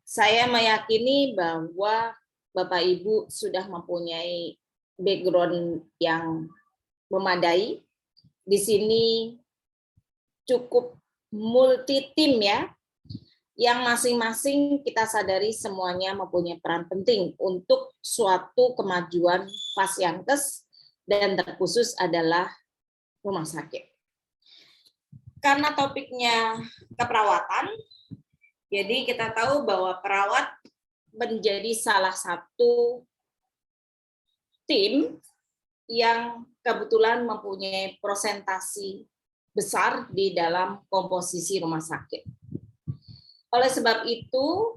Saya meyakini bahwa Bapak Ibu sudah mempunyai background yang memadai. Di sini cukup multi tim ya, yang masing-masing kita sadari semuanya mempunyai peran penting untuk suatu kemajuan Pasyankes dan terkhusus adalah rumah sakit. Karena topiknya keperawatan, jadi kita tahu bahwa perawat menjadi salah satu tim yang kebetulan mempunyai presentasi besar di dalam komposisi rumah sakit. Oleh sebab itu,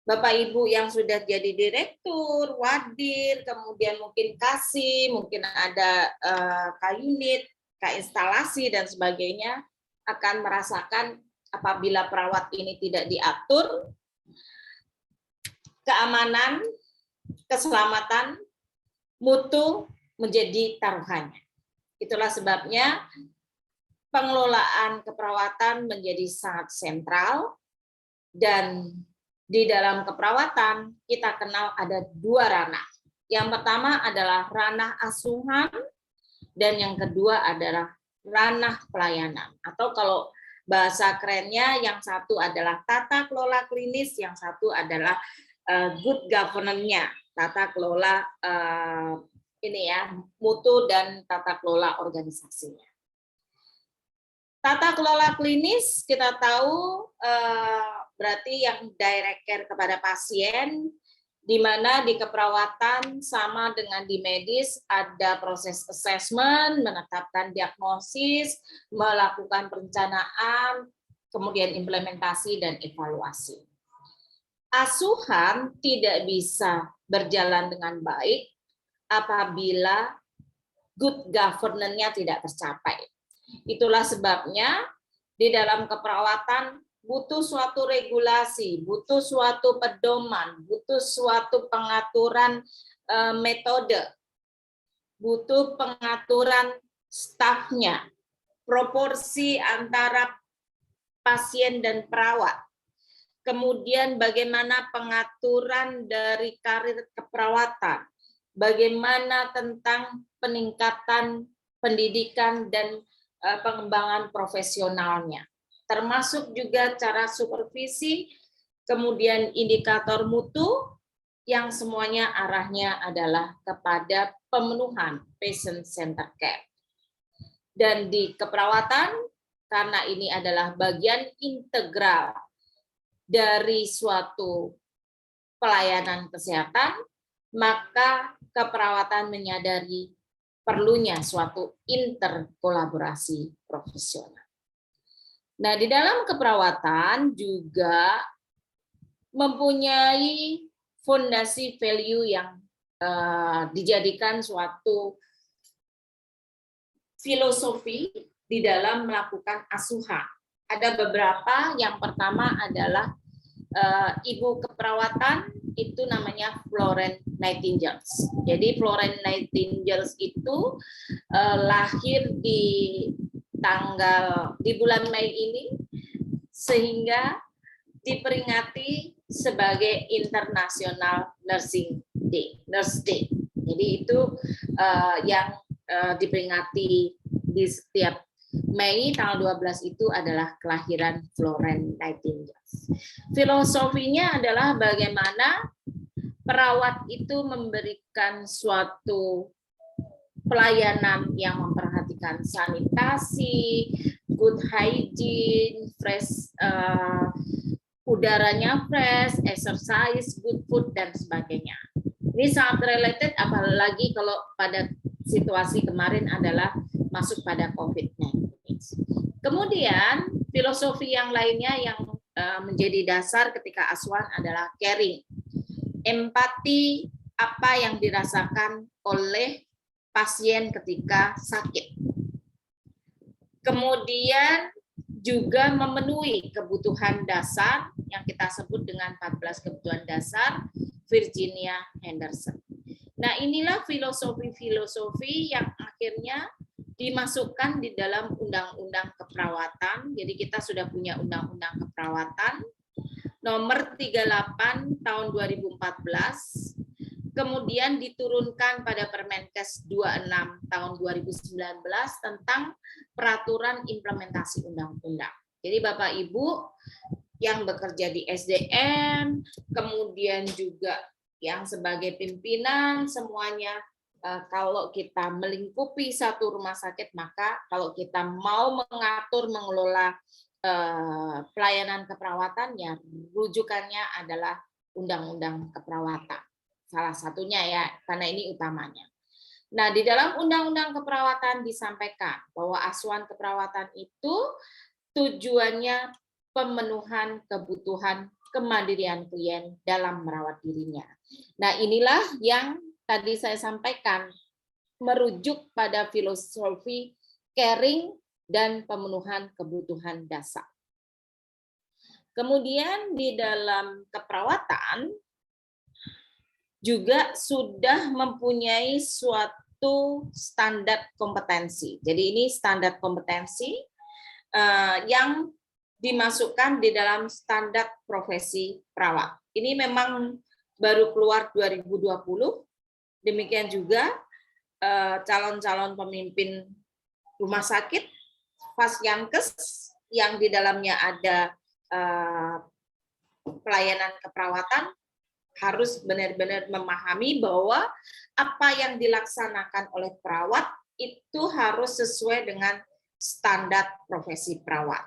Bapak Ibu yang sudah jadi direktur, wadir, kemudian mungkin kasih, mungkin ada K-unit, K-instalasi, dan sebagainya, akan merasakan apabila perawat ini tidak diatur, keamanan, keselamatan, mutu menjadi taruhannya. Itulah sebabnya pengelolaan keperawatan menjadi sangat sentral, dan di dalam keperawatan kita kenal ada dua ranah. Yang pertama adalah ranah asuhan, dan yang kedua adalah ranah pelayanan. Atau kalau bahasa kerennya, yang satu adalah tata kelola klinis, yang satu adalah good governance-nya, tata kelola mutu dan tata kelola organisasinya. Tata kelola klinis kita tahu berarti yang direct care kepada pasien, di mana di keperawatan sama dengan di medis ada proses assessment, menetapkan diagnosis, melakukan perencanaan, kemudian implementasi dan evaluasi. Asuhan tidak bisa berjalan dengan baik apabila good governance-nya tidak tercapai. Itulah sebabnya di dalam keperawatan butuh suatu regulasi, butuh suatu pedoman, butuh suatu pengaturan metode, butuh pengaturan stafnya, proporsi antara pasien dan perawat. Kemudian bagaimana pengaturan dari karir keperawatan, bagaimana tentang peningkatan pendidikan dan pengembangan profesionalnya, termasuk juga cara supervisi, kemudian indikator mutu, yang semuanya arahnya adalah kepada pemenuhan patient centered care. Dan di keperawatan, karena ini adalah bagian integral dari suatu pelayanan kesehatan, maka keperawatan menyadari perlunya suatu interkolaborasi profesional. Nah, di dalam keperawatan juga mempunyai fondasi value yang dijadikan suatu filosofi di dalam melakukan asuhan. Ada beberapa, yang pertama adalah ibu keperawatan itu namanya Florence Nightingale. Jadi Florence Nightingale itu lahir di bulan Mei ini, sehingga diperingati sebagai International Nursing Day, Nurse Day. Jadi itu yang diperingati di setiap Mei tanggal 12 itu adalah kelahiran Florence Nightingale. Filosofinya adalah bagaimana perawat itu memberikan suatu pelayanan yang memperhatikan sanitasi, good hygiene, fresh, udaranya fresh, exercise, good food, dan sebagainya. Ini sangat related, apalagi kalau pada situasi kemarin adalah masuk pada COVID-19. Kemudian filosofi yang lainnya yang menjadi dasar ketika asuhan adalah caring, empati apa yang dirasakan oleh pasien ketika sakit. Kemudian juga memenuhi kebutuhan dasar yang kita sebut dengan 14 kebutuhan dasar Virginia Henderson. Nah, inilah filosofi-filosofi yang akhirnya dimasukkan di dalam Undang-Undang Keperawatan. Jadi kita sudah punya Undang-Undang Keperawatan nomor 38 tahun 2014, kemudian diturunkan pada Permenkes 26 tahun 2019 tentang peraturan implementasi undang-undang. Jadi Bapak Ibu yang bekerja di SDM, kemudian juga yang sebagai pimpinan, semuanya kalau kita melingkupi satu rumah sakit, maka kalau kita mau mengatur, mengelola pelayanan keperawatannya, rujukannya adalah Undang-Undang Keperawatan. Salah satunya ya, karena ini utamanya. Nah, di dalam Undang-Undang Keperawatan disampaikan bahwa asuhan keperawatan itu tujuannya pemenuhan kebutuhan kemandirian klien dalam merawat dirinya. Nah, inilah yang tadi saya sampaikan, merujuk pada filosofi caring dan pemenuhan kebutuhan dasar. Kemudian di dalam keperawatan juga sudah mempunyai suatu standar kompetensi. Jadi ini standar kompetensi yang dimasukkan di dalam standar profesi perawat. Ini memang baru keluar 2020. Demikian juga calon-calon pemimpin rumah sakit, Fasyankes, yang di dalamnya ada pelayanan keperawatan, harus benar-benar memahami bahwa apa yang dilaksanakan oleh perawat itu harus sesuai dengan standar profesi perawat.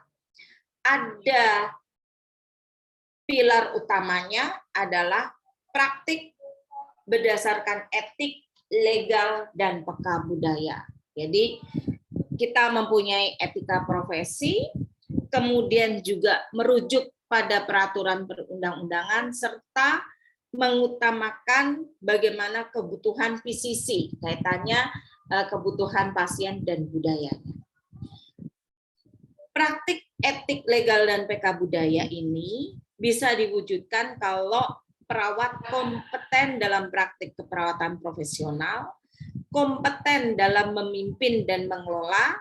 Ada pilar utamanya adalah praktik berdasarkan etik, legal, dan peka budaya. Jadi kita mempunyai etika profesi, kemudian juga merujuk pada peraturan perundang-undangan, serta mengutamakan bagaimana kebutuhan PCC, kaitannya kebutuhan pasien dan budayanya. Praktik etik, legal, dan PK budaya ini bisa diwujudkan kalau perawat kompeten dalam praktik keperawatan profesional, kompeten dalam memimpin dan mengelola,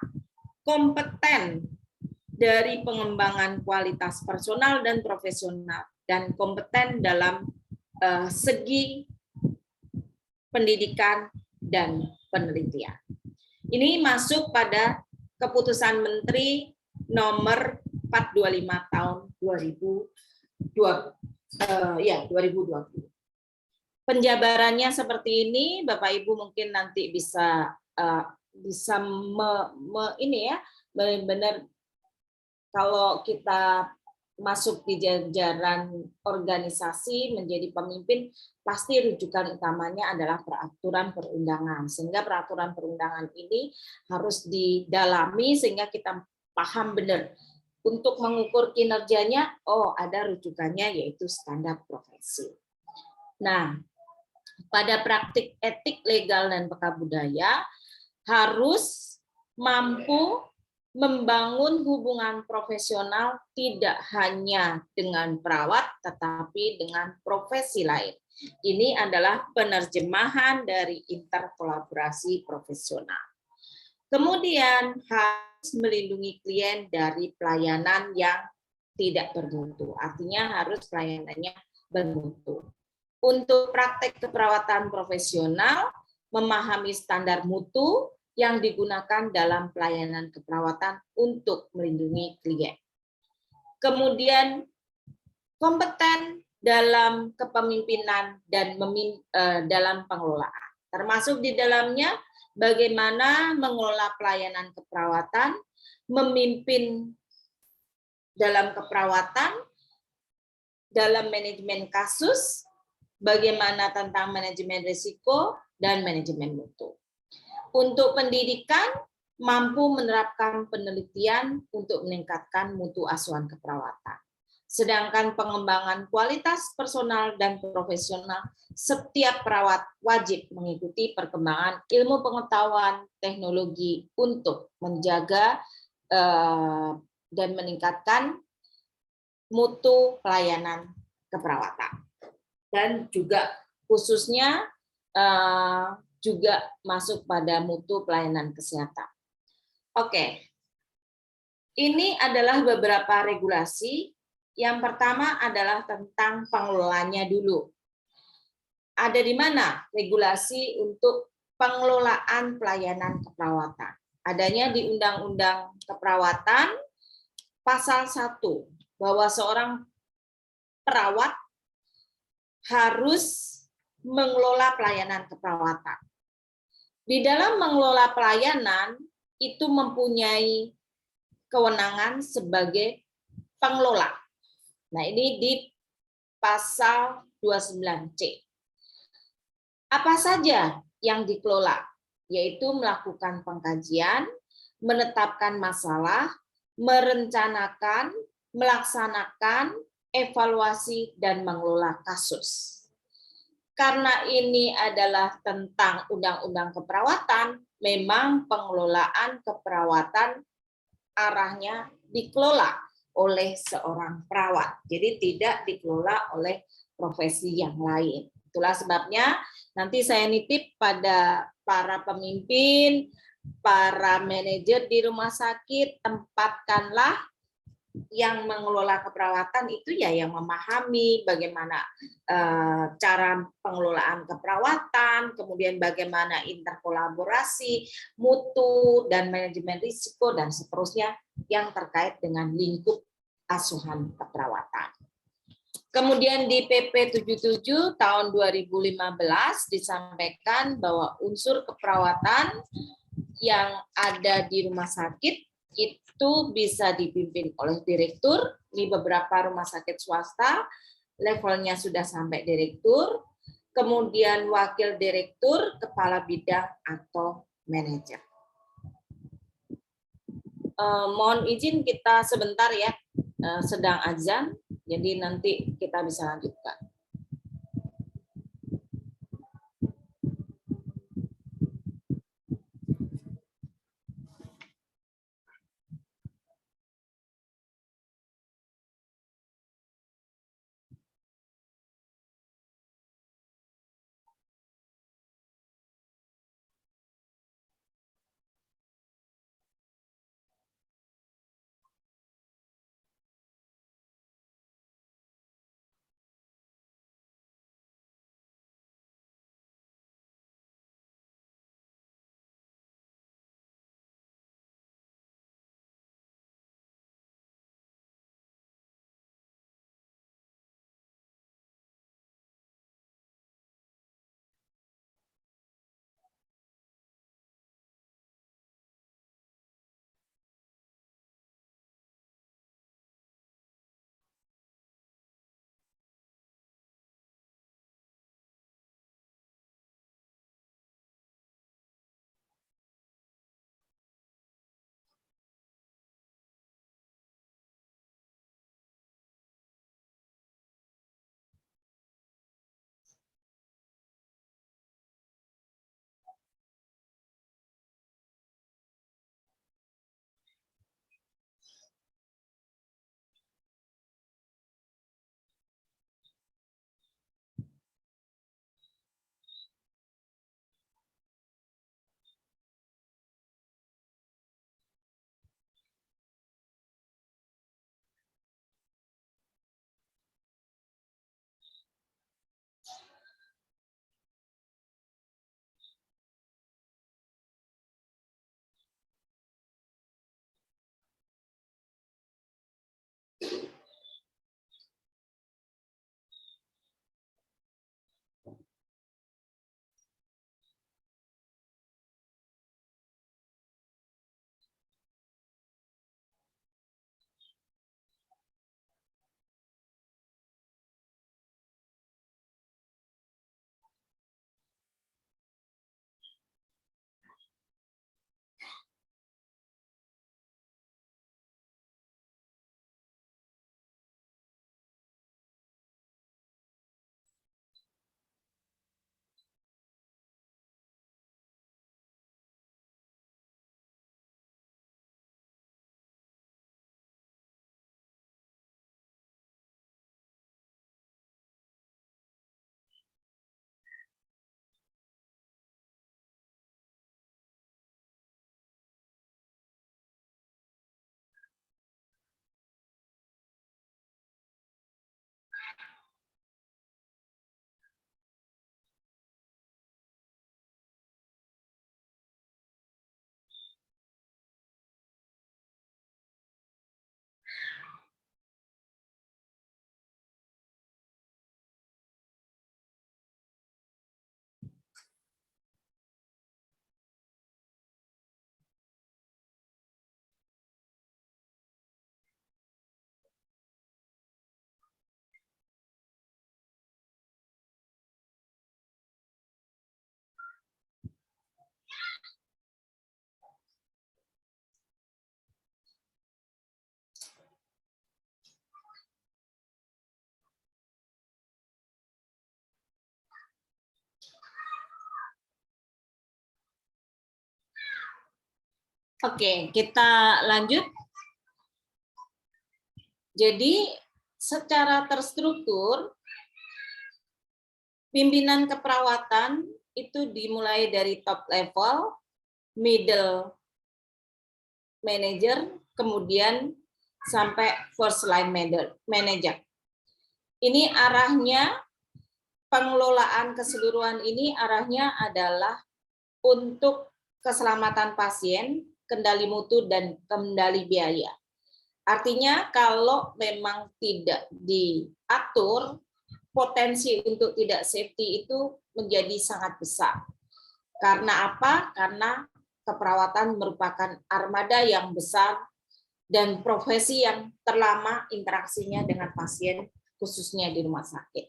kompeten dari pengembangan kualitas personal dan profesional, dan kompeten dalam segi pendidikan dan penelitian. Ini masuk pada keputusan Menteri nomor 425 tahun 2020. Penjabarannya seperti ini, Bapak Ibu mungkin nanti bisa benar-benar kalau kita masuk di jajaran organisasi menjadi pemimpin, pasti rujukan utamanya adalah peraturan perundangan. Sehingga peraturan perundangan ini harus didalami sehingga kita paham benar. Untuk mengukur kinerjanya, oh ada rujukannya yaitu standar profesi. Nah, pada praktik etik, legal, dan peka budaya harus mampu membangun hubungan profesional tidak hanya dengan perawat, tetapi dengan profesi lain. Ini adalah penerjemahan dari interkolaborasi profesional. Kemudian harus melindungi klien dari pelayanan yang tidak bermutu. Artinya harus pelayanannya bermutu. Untuk praktek keperawatan profesional, memahami standar mutu yang digunakan dalam pelayanan keperawatan untuk melindungi klien. Kemudian kompeten dalam kepemimpinan dan dalam pengelolaan. Termasuk di dalamnya bagaimana mengelola pelayanan keperawatan, memimpin dalam keperawatan, dalam manajemen kasus, bagaimana tentang manajemen risiko, dan manajemen mutu. Untuk pendidikan, mampu menerapkan penelitian untuk meningkatkan mutu asuhan keperawatan. Sedangkan pengembangan kualitas personal dan profesional, setiap perawat wajib mengikuti perkembangan ilmu pengetahuan teknologi untuk menjaga dan meningkatkan mutu pelayanan keperawatan. Dan juga khususnya juga masuk pada mutu pelayanan kesehatan. Oke, ini adalah beberapa regulasi. Yang pertama adalah tentang pengelolanya dulu. Ada di mana regulasi untuk pengelolaan pelayanan keperawatan? Adanya di Undang-Undang Keperawatan pasal 1, bahwa seorang perawat harus mengelola pelayanan keperawatan. Di dalam mengelola pelayanan, itu mempunyai kewenangan sebagai pengelola. Nah, ini di pasal 29C. Apa saja yang dikelola? Yaitu melakukan pengkajian, menetapkan masalah, merencanakan, melaksanakan, evaluasi, dan mengelola kasus. Karena ini adalah tentang undang-undang keperawatan, memang pengelolaan keperawatan arahnya dikelola oleh seorang perawat. Jadi tidak dikelola oleh profesi yang lain. Itulah sebabnya nanti saya nitip pada para pemimpin, para manajer di rumah sakit, tempatkanlah yang mengelola keperawatan itu ya yang memahami bagaimana cara pengelolaan keperawatan, kemudian bagaimana interkolaborasi, mutu, dan manajemen risiko, dan seterusnya yang terkait dengan lingkup asuhan keperawatan. Kemudian di PP 77 tahun 2015 disampaikan bahwa unsur keperawatan yang ada di rumah sakit itu bisa dipimpin oleh direktur. Di beberapa rumah sakit swasta levelnya sudah sampai direktur, kemudian wakil direktur, kepala bidang, atau manajer. Mohon izin kita sebentar ya, sedang azan, jadi nanti kita bisa lanjutkan. Oke, kita lanjut. Jadi secara terstruktur, pimpinan keperawatan itu dimulai dari top level, middle manager, kemudian sampai first line manager. Ini arahnya, pengelolaan keseluruhan ini arahnya adalah untuk keselamatan pasien, kendali mutu, dan kendali biaya. Artinya kalau memang tidak diatur, potensi untuk tidak safety itu menjadi sangat besar. Karena apa? Karena keperawatan merupakan armada yang besar dan profesi yang terlama interaksinya dengan pasien, khususnya di rumah sakit.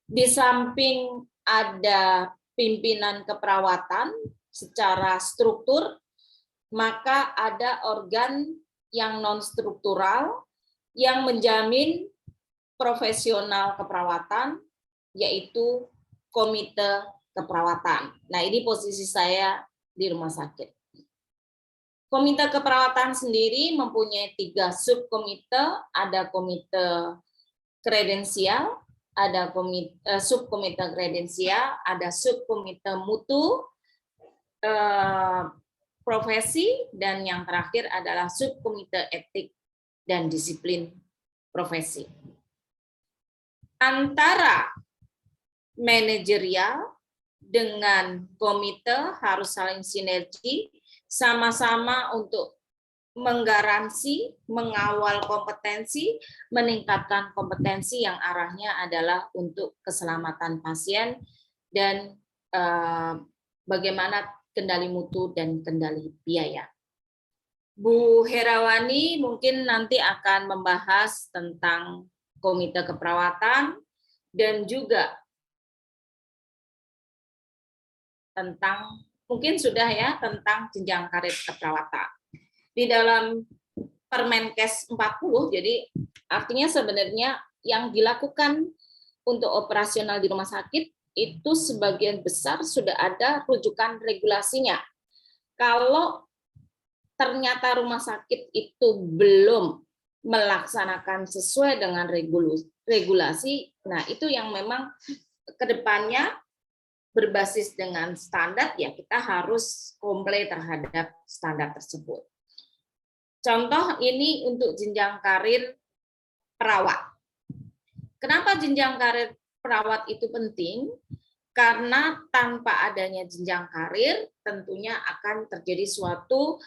Di samping ada pimpinan keperawatan secara struktur, maka ada organ yang non-struktural yang menjamin profesional keperawatan, yaitu komite keperawatan. Nah, ini posisi saya di rumah sakit. Komite keperawatan sendiri mempunyai 3 subkomite, ada komite kredensial, ada subkomite kredensial, ada subkomite mutu, profesi, dan yang terakhir adalah subkomite etik dan disiplin profesi. Antara manajerial dengan komite harus saling sinergi, sama-sama untuk menggaransi, mengawal kompetensi, meningkatkan kompetensi yang arahnya adalah untuk keselamatan pasien dan bagaimana kendali mutu dan kendali biaya. Bu Herawani mungkin nanti akan membahas tentang komite keperawatan dan juga tentang, mungkin sudah ya, tentang jenjang karir keperawatan. Di dalam Permenkes 40, jadi artinya sebenarnya yang dilakukan untuk operasional di rumah sakit itu sebagian besar sudah ada rujukan regulasinya. Kalau ternyata rumah sakit itu belum melaksanakan sesuai dengan regulasi, nah itu yang memang kedepannya berbasis dengan standar, ya kita harus komplain terhadap standar tersebut. Contoh ini untuk jenjang karir perawat. Kenapa jenjang karir perawat itu penting? Karena tanpa adanya jenjang karir, tentunya akan terjadi suatu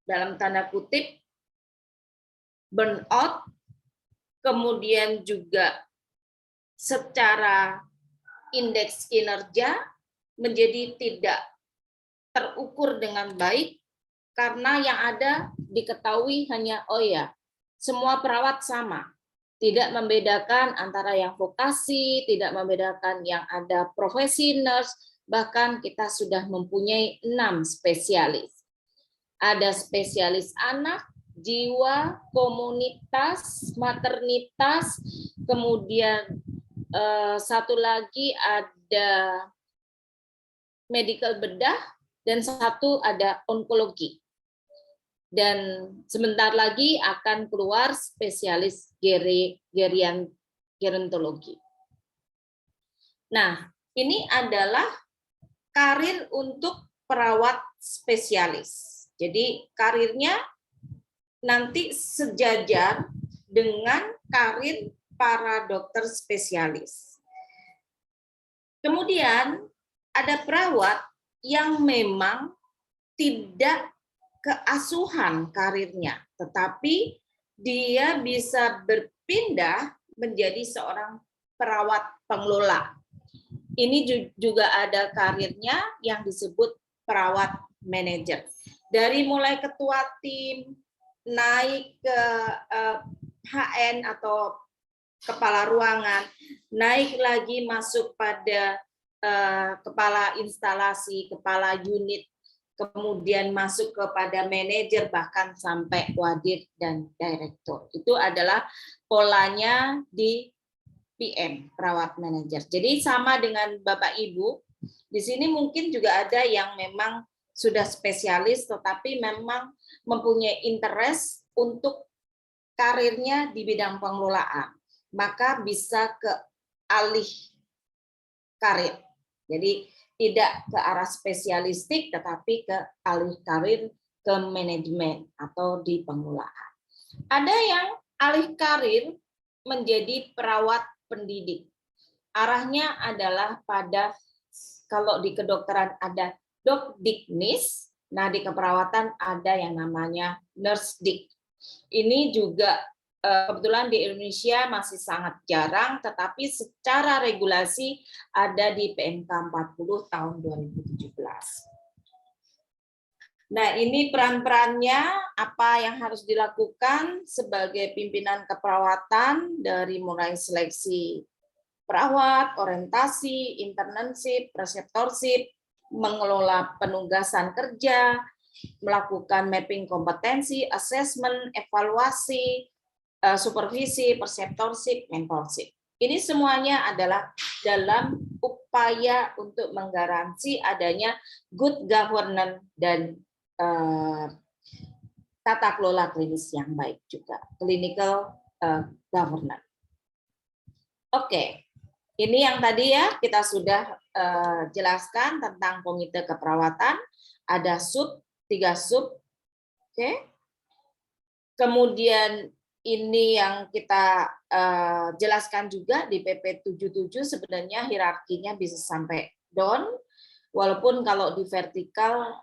dalam tanda kutip burnout, kemudian juga secara indeks kinerja menjadi tidak terukur dengan baik, karena yang ada diketahui hanya, oh ya, semua perawat sama. Tidak membedakan antara yang vokasi, tidak membedakan yang ada profesi nurse, bahkan kita sudah mempunyai 6 spesialis. Ada spesialis anak, jiwa, komunitas, maternitas, kemudian satu lagi ada medical bedah, dan satu ada onkologi. Dan sebentar lagi akan keluar spesialis gerontologi. Nah, ini adalah karir untuk perawat spesialis. Jadi karirnya nanti sejajar dengan karir para dokter spesialis. Kemudian ada perawat yang memang tidak keasuhan karirnya, tetapi dia bisa berpindah menjadi seorang perawat pengelola. Ini juga ada karirnya yang disebut perawat manajer. Dari mulai ketua tim, naik ke HN atau kepala ruangan, naik lagi masuk pada kepala instalasi, kepala unit, kemudian masuk kepada manajer, bahkan sampai wadir dan direktur. Itu adalah polanya di PM, perawat manajer. Jadi sama dengan Bapak Ibu, di sini mungkin juga ada yang memang sudah spesialis tetapi memang mempunyai interest untuk karirnya di bidang pengelolaan, maka bisa ke alih karir. Jadi tidak ke arah spesialistik tetapi ke alih karir ke manajemen atau di pengelolaan. Ada yang alih karir menjadi perawat pendidik. Arahnya adalah pada, kalau di kedokteran ada dokdiknis, nah di keperawatan ada yang namanya nursedik. Ini juga kebetulan di Indonesia masih sangat jarang, tetapi secara regulasi ada di PMK 40 tahun 2017. Nah, ini peran-perannya, apa yang harus dilakukan sebagai pimpinan keperawatan dari mulai seleksi perawat, orientasi, internship, preceptorship, mengelola penugasan kerja, melakukan mapping kompetensi, assessment, evaluasi, supervisi, preceptorship, mentorship. Ini semuanya adalah dalam upaya untuk menggaransi adanya good governance dan tata kelola klinis yang baik juga, clinical governance. Oke, ini yang tadi ya kita sudah jelaskan tentang komite keperawatan, ada 3 sub, oke. Kemudian ini yang kita jelaskan juga di PP 77 sebenarnya hierarkinya bisa sampai down, walaupun kalau di vertikal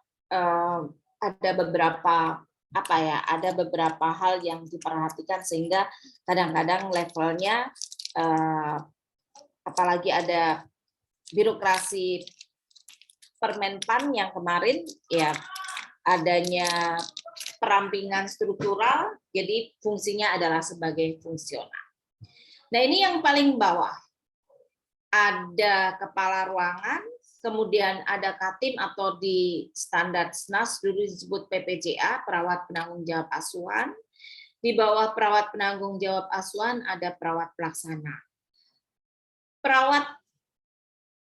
ada beberapa ada beberapa hal yang diperhatikan sehingga kadang-kadang levelnya apalagi ada birokrasi Permenpan yang kemarin ya adanya perampingan struktural, jadi fungsinya adalah sebagai fungsional. Nah, ini yang paling bawah. Ada kepala ruangan, kemudian ada Katim atau di standar SNAS dulu disebut PPJA, perawat penanggung jawab asuhan. Di bawah perawat penanggung jawab asuhan ada perawat pelaksana. Perawat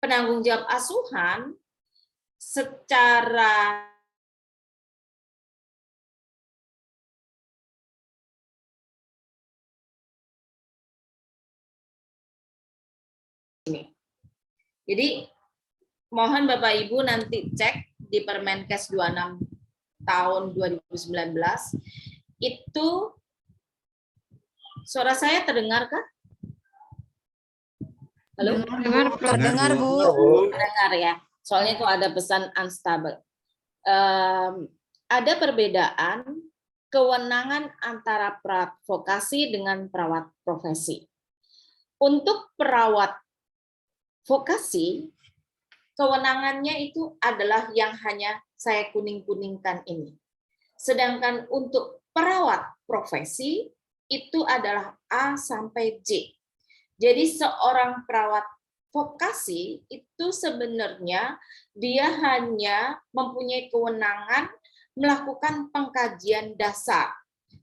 penanggung jawab asuhan secara ini. Jadi mohon Bapak Ibu nanti cek di Permenkes 26 tahun 2019 itu suara saya terdengarkah? Halo? Terdengar, Bu. Terdengar ya. Soalnya itu ada pesan unstable. Ada perbedaan kewenangan antara perawat vokasi dengan perawat profesi. Untuk perawat vokasi, kewenangannya itu adalah yang hanya saya kuning-kuningkan ini. Sedangkan untuk perawat profesi, itu adalah A sampai J. Jadi seorang perawat vokasi itu sebenarnya dia hanya mempunyai kewenangan melakukan pengkajian dasar.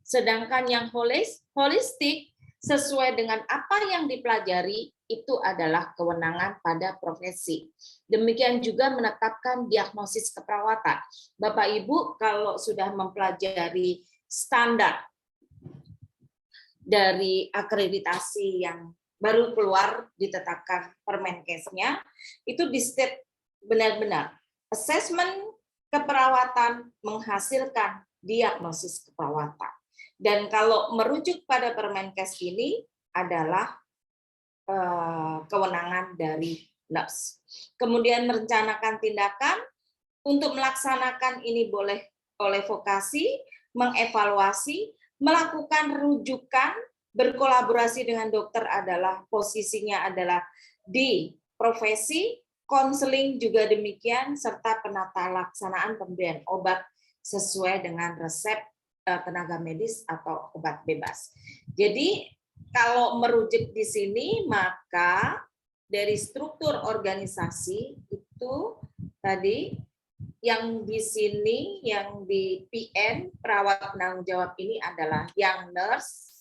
Sedangkan yang holistik sesuai dengan apa yang dipelajari itu adalah kewenangan pada profesi. Demikian juga menetapkan diagnosis keperawatan. Bapak Ibu kalau sudah mempelajari standar dari akreditasi yang baru keluar ditetapkan Permenkesnya, itu di state benar-benar assessment keperawatan menghasilkan diagnosis keperawatan. Dan kalau merujuk pada Permenkes ini adalah kewenangan dari nurse. Kemudian merencanakan tindakan untuk melaksanakan ini boleh oleh vokasi, mengevaluasi, melakukan rujukan, berkolaborasi dengan dokter adalah posisinya adalah di profesi, konseling juga demikian, serta penata laksanaan pemberian obat sesuai dengan resep tenaga medis atau obat bebas. Jadi kalau merujuk di sini maka dari struktur organisasi itu tadi yang di sini yang di PN perawat penanggung jawab ini adalah yang nurse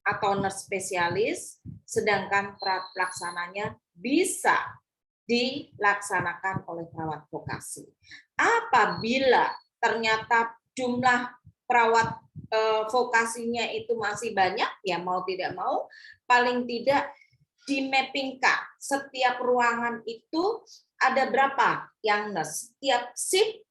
atau nurse spesialis, sedangkan pelaksananya bisa dilaksanakan oleh perawat vokasi. Apabila ternyata jumlah perawat vokasinya itu masih banyak, ya mau tidak mau, paling tidak dimappingkan setiap ruangan itu ada berapa yang nurse. Setiap shift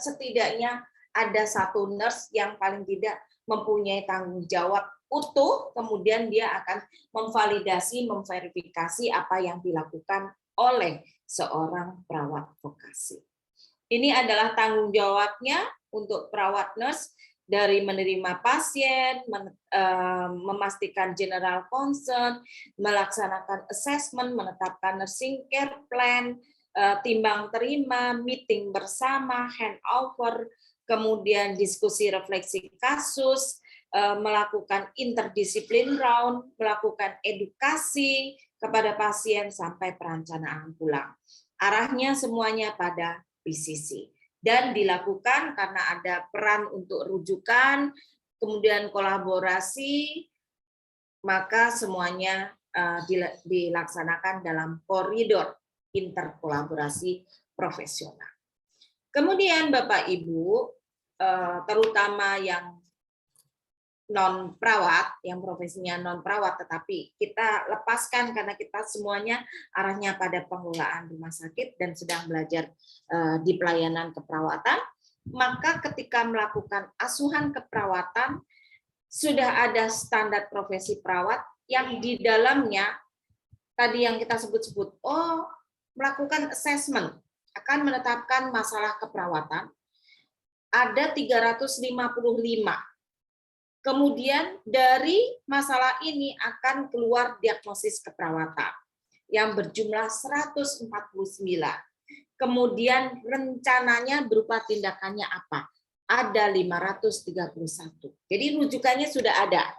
setidaknya ada satu nurse yang paling tidak mempunyai tanggung jawab utuh, kemudian dia akan memvalidasi, memverifikasi apa yang dilakukan oleh seorang perawat vokasi. Ini adalah tanggung jawabnya untuk perawat nurse, dari menerima pasien, memastikan general concern, melaksanakan assessment, menetapkan nursing care plan, timbang terima, meeting bersama, handover, kemudian diskusi refleksi kasus, melakukan interdisiplin round, melakukan edukasi kepada pasien sampai perencanaan pulang. Arahnya semuanya pada PCC. Dan dilakukan karena ada peran untuk rujukan, kemudian kolaborasi, maka semuanya dilaksanakan dalam koridor interkolaborasi profesional. Kemudian Bapak Ibu, terutama yang non perawat, yang profesinya non perawat, tetapi kita lepaskan karena kita semuanya arahnya pada pengelolaan rumah sakit dan sedang belajar di pelayanan keperawatan, maka ketika melakukan asuhan keperawatan sudah ada standar profesi perawat yang di dalamnya tadi yang kita sebut-sebut, melakukan assessment, akan menetapkan masalah keperawatan, ada 355. Kemudian dari masalah ini akan keluar diagnosis keperawatan yang berjumlah 149. Kemudian rencananya berupa tindakannya apa? Ada 531. Jadi rujukannya sudah ada.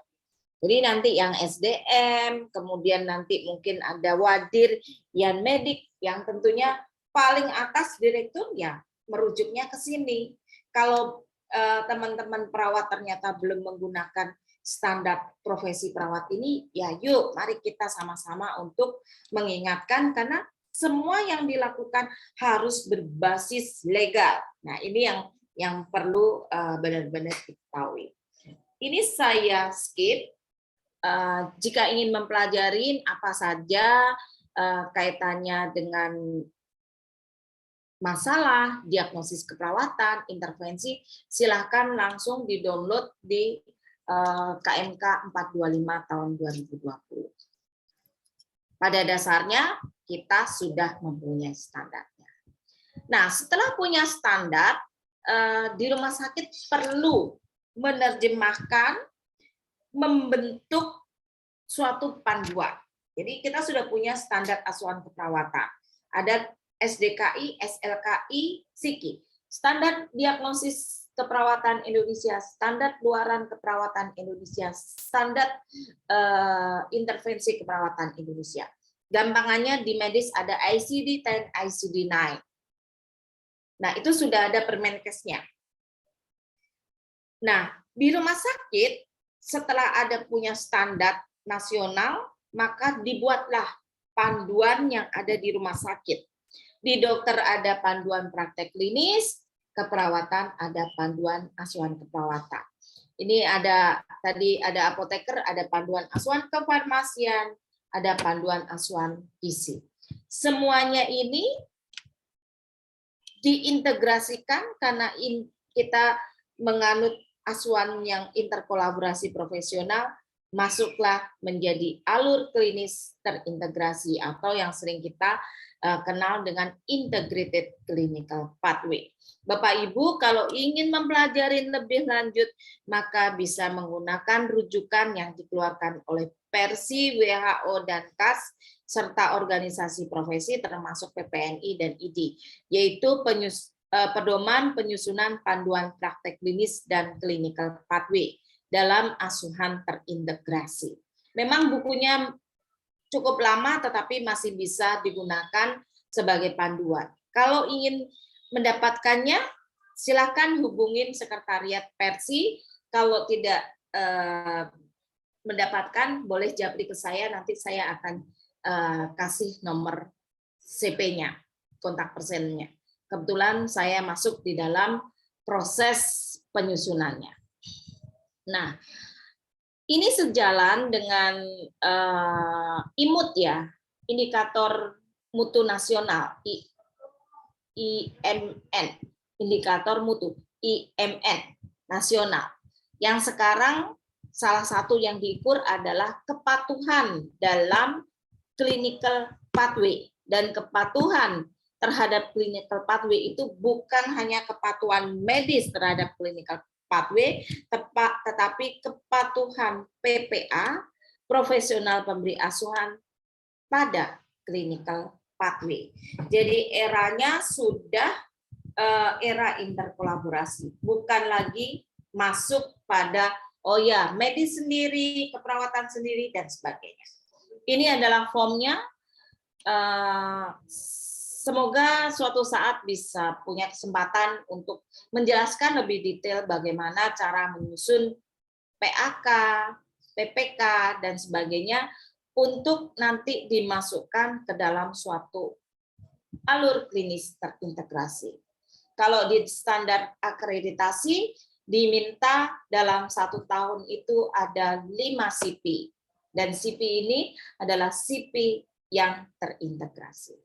Jadi nanti yang SDM, kemudian nanti mungkin ada wadir, yang medik, yang tentunya paling atas direktur ya merujuknya ke sini. Kalau teman-teman perawat ternyata belum menggunakan standar profesi perawat ini, ya yuk mari kita sama-sama untuk mengingatkan karena semua yang dilakukan harus berbasis legal. Nah, ini yang perlu benar-benar diketahui. Ini saya skip. Jika ingin mempelajari apa saja kaitannya dengan masalah, diagnosis keperawatan, intervensi, silahkan langsung di-download di KMK 425 tahun 2020. Pada dasarnya, kita sudah mempunyai standarnya. Nah, setelah punya standar, di rumah sakit perlu menerjemahkan, membentuk suatu panduan. Jadi kita sudah punya standar asuhan keperawatan. Ada SDKI, SLKI, SIKI. Standar diagnosis keperawatan Indonesia, standar luaran keperawatan Indonesia, standar intervensi keperawatan Indonesia. Gampangannya di medis ada ICD-10, ICD-9. Nah, itu sudah ada Permenkesnya. Nah, di rumah sakit setelah ada punya standar nasional, maka dibuatlah panduan yang ada di rumah sakit. Di dokter ada panduan praktek klinis, keperawatan ada panduan asuhan keperawatan. Ini ada tadi ada apoteker, ada panduan asuhan kefarmasian, ada panduan asuhan gizi. Semuanya ini diintegrasikan karena kita menganut asuhan yang interkolaborasi profesional, masuklah menjadi alur klinis terintegrasi atau yang sering kita kenal dengan integrated clinical pathway. Bapak Ibu, kalau ingin mempelajari lebih lanjut, maka bisa menggunakan rujukan yang dikeluarkan oleh Persi, WHO, dan KAS, serta organisasi profesi termasuk PPNI dan ID, yaitu pedoman penyusunan panduan praktek klinis dan clinical pathway dalam asuhan terintegrasi. Memang bukunya cukup lama, tetapi masih bisa digunakan sebagai panduan. Kalau ingin mendapatkannya, silakan hubungin sekretariat Persi. Kalau tidak mendapatkan, boleh japri ke saya. Nanti saya akan kasih nomor CP-nya, kontak personnya. Kebetulan saya masuk di dalam proses penyusunannya. Nah, ini sejalan dengan IMUT ya, indikator mutu nasional, IMN, indikator mutu, IMN nasional. Yang sekarang salah satu yang diukur adalah kepatuhan dalam clinical pathway. Dan kepatuhan terhadap clinical pathway itu bukan hanya kepatuhan medis terhadap clinical pathway, tetapi kepatuhan PPA, profesional pemberi asuhan, pada clinical pathway. Jadi eranya sudah era interkolaborasi, bukan lagi masuk pada oh ya medis sendiri, keperawatan sendiri dan sebagainya. Ini adalah formnya. Semoga suatu saat bisa punya kesempatan untuk menjelaskan lebih detail bagaimana cara menyusun PAK, PPK, dan sebagainya untuk nanti dimasukkan ke dalam suatu alur klinis terintegrasi. Kalau di standar akreditasi, diminta dalam 1 tahun itu ada 5 CP. Dan CP ini adalah CP yang terintegrasi.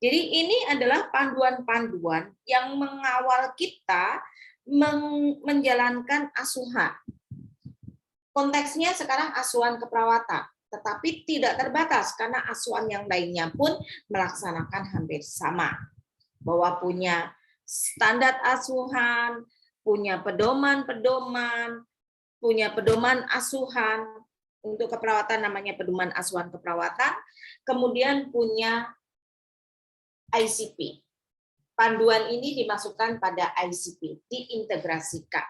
Jadi ini adalah panduan-panduan yang mengawal kita menjalankan asuhan. Konteksnya sekarang asuhan keperawatan, tetapi tidak terbatas karena asuhan yang lainnya pun melaksanakan hampir sama. Bahwa punya standar asuhan, punya pedoman-pedoman, punya pedoman asuhan, untuk keperawatan namanya pedoman asuhan keperawatan, kemudian punya ICP. Panduan ini dimasukkan pada ICP, diintegrasikan.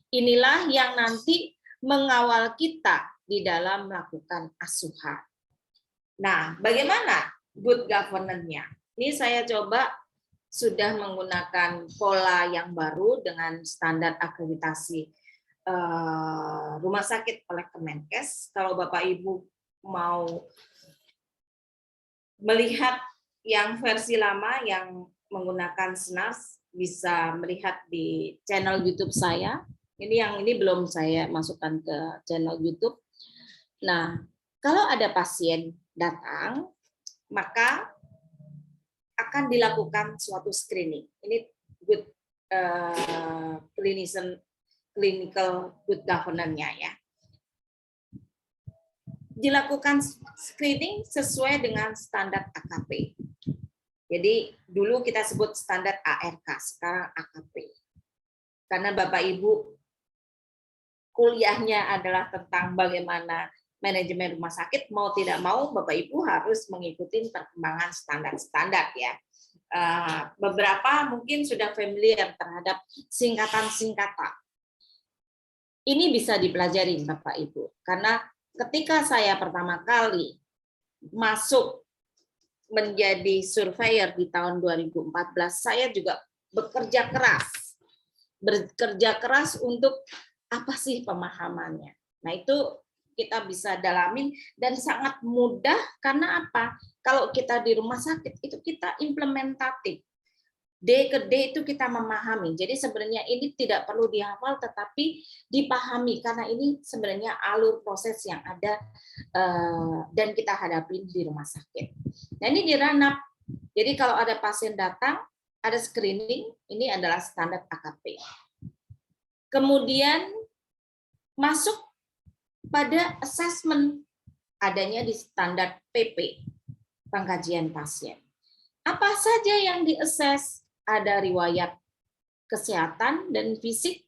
Inilah yang nanti mengawal kita di dalam melakukan asuhan. Nah, bagaimana good governance-nya? Ini saya coba sudah menggunakan pola yang baru dengan standar akreditasi rumah sakit oleh Kemenkes. Kalau Bapak Ibu mau melihat yang versi lama yang menggunakan SNARS, bisa melihat di channel YouTube saya. Ini belum saya masukkan ke channel YouTube. Nah, kalau ada pasien datang, maka akan dilakukan suatu screening. Ini good clinical good governance-nya ya. Dilakukan screening sesuai dengan standar AKP. Jadi dulu kita sebut standar ARK, sekarang AKP. Karena Bapak Ibu kuliahnya adalah tentang bagaimana manajemen rumah sakit, mau tidak mau Bapak Ibu harus mengikuti perkembangan standar-standar ya. Beberapa mungkin sudah familiar terhadap singkatan-singkatan. Ini bisa dipelajari Bapak Ibu, karena ketika saya pertama kali masuk menjadi surveyor di tahun 2014, saya juga bekerja keras untuk apa sih pemahamannya. Nah itu kita bisa dalamin dan sangat mudah karena apa? Kalau kita di rumah sakit itu kita implementatif. D ke D itu kita memahami. Jadi sebenarnya ini tidak perlu dihafal tetapi dipahami karena ini sebenarnya alur proses yang ada dan kita hadapi di rumah sakit. Nah ini di ranap. Jadi kalau ada pasien datang, ada screening, ini adalah standar AKP. Kemudian masuk pada assessment, adanya di standar PP, pengkajian pasien. Apa saja yang di-assess? Ada riwayat kesehatan dan fisik,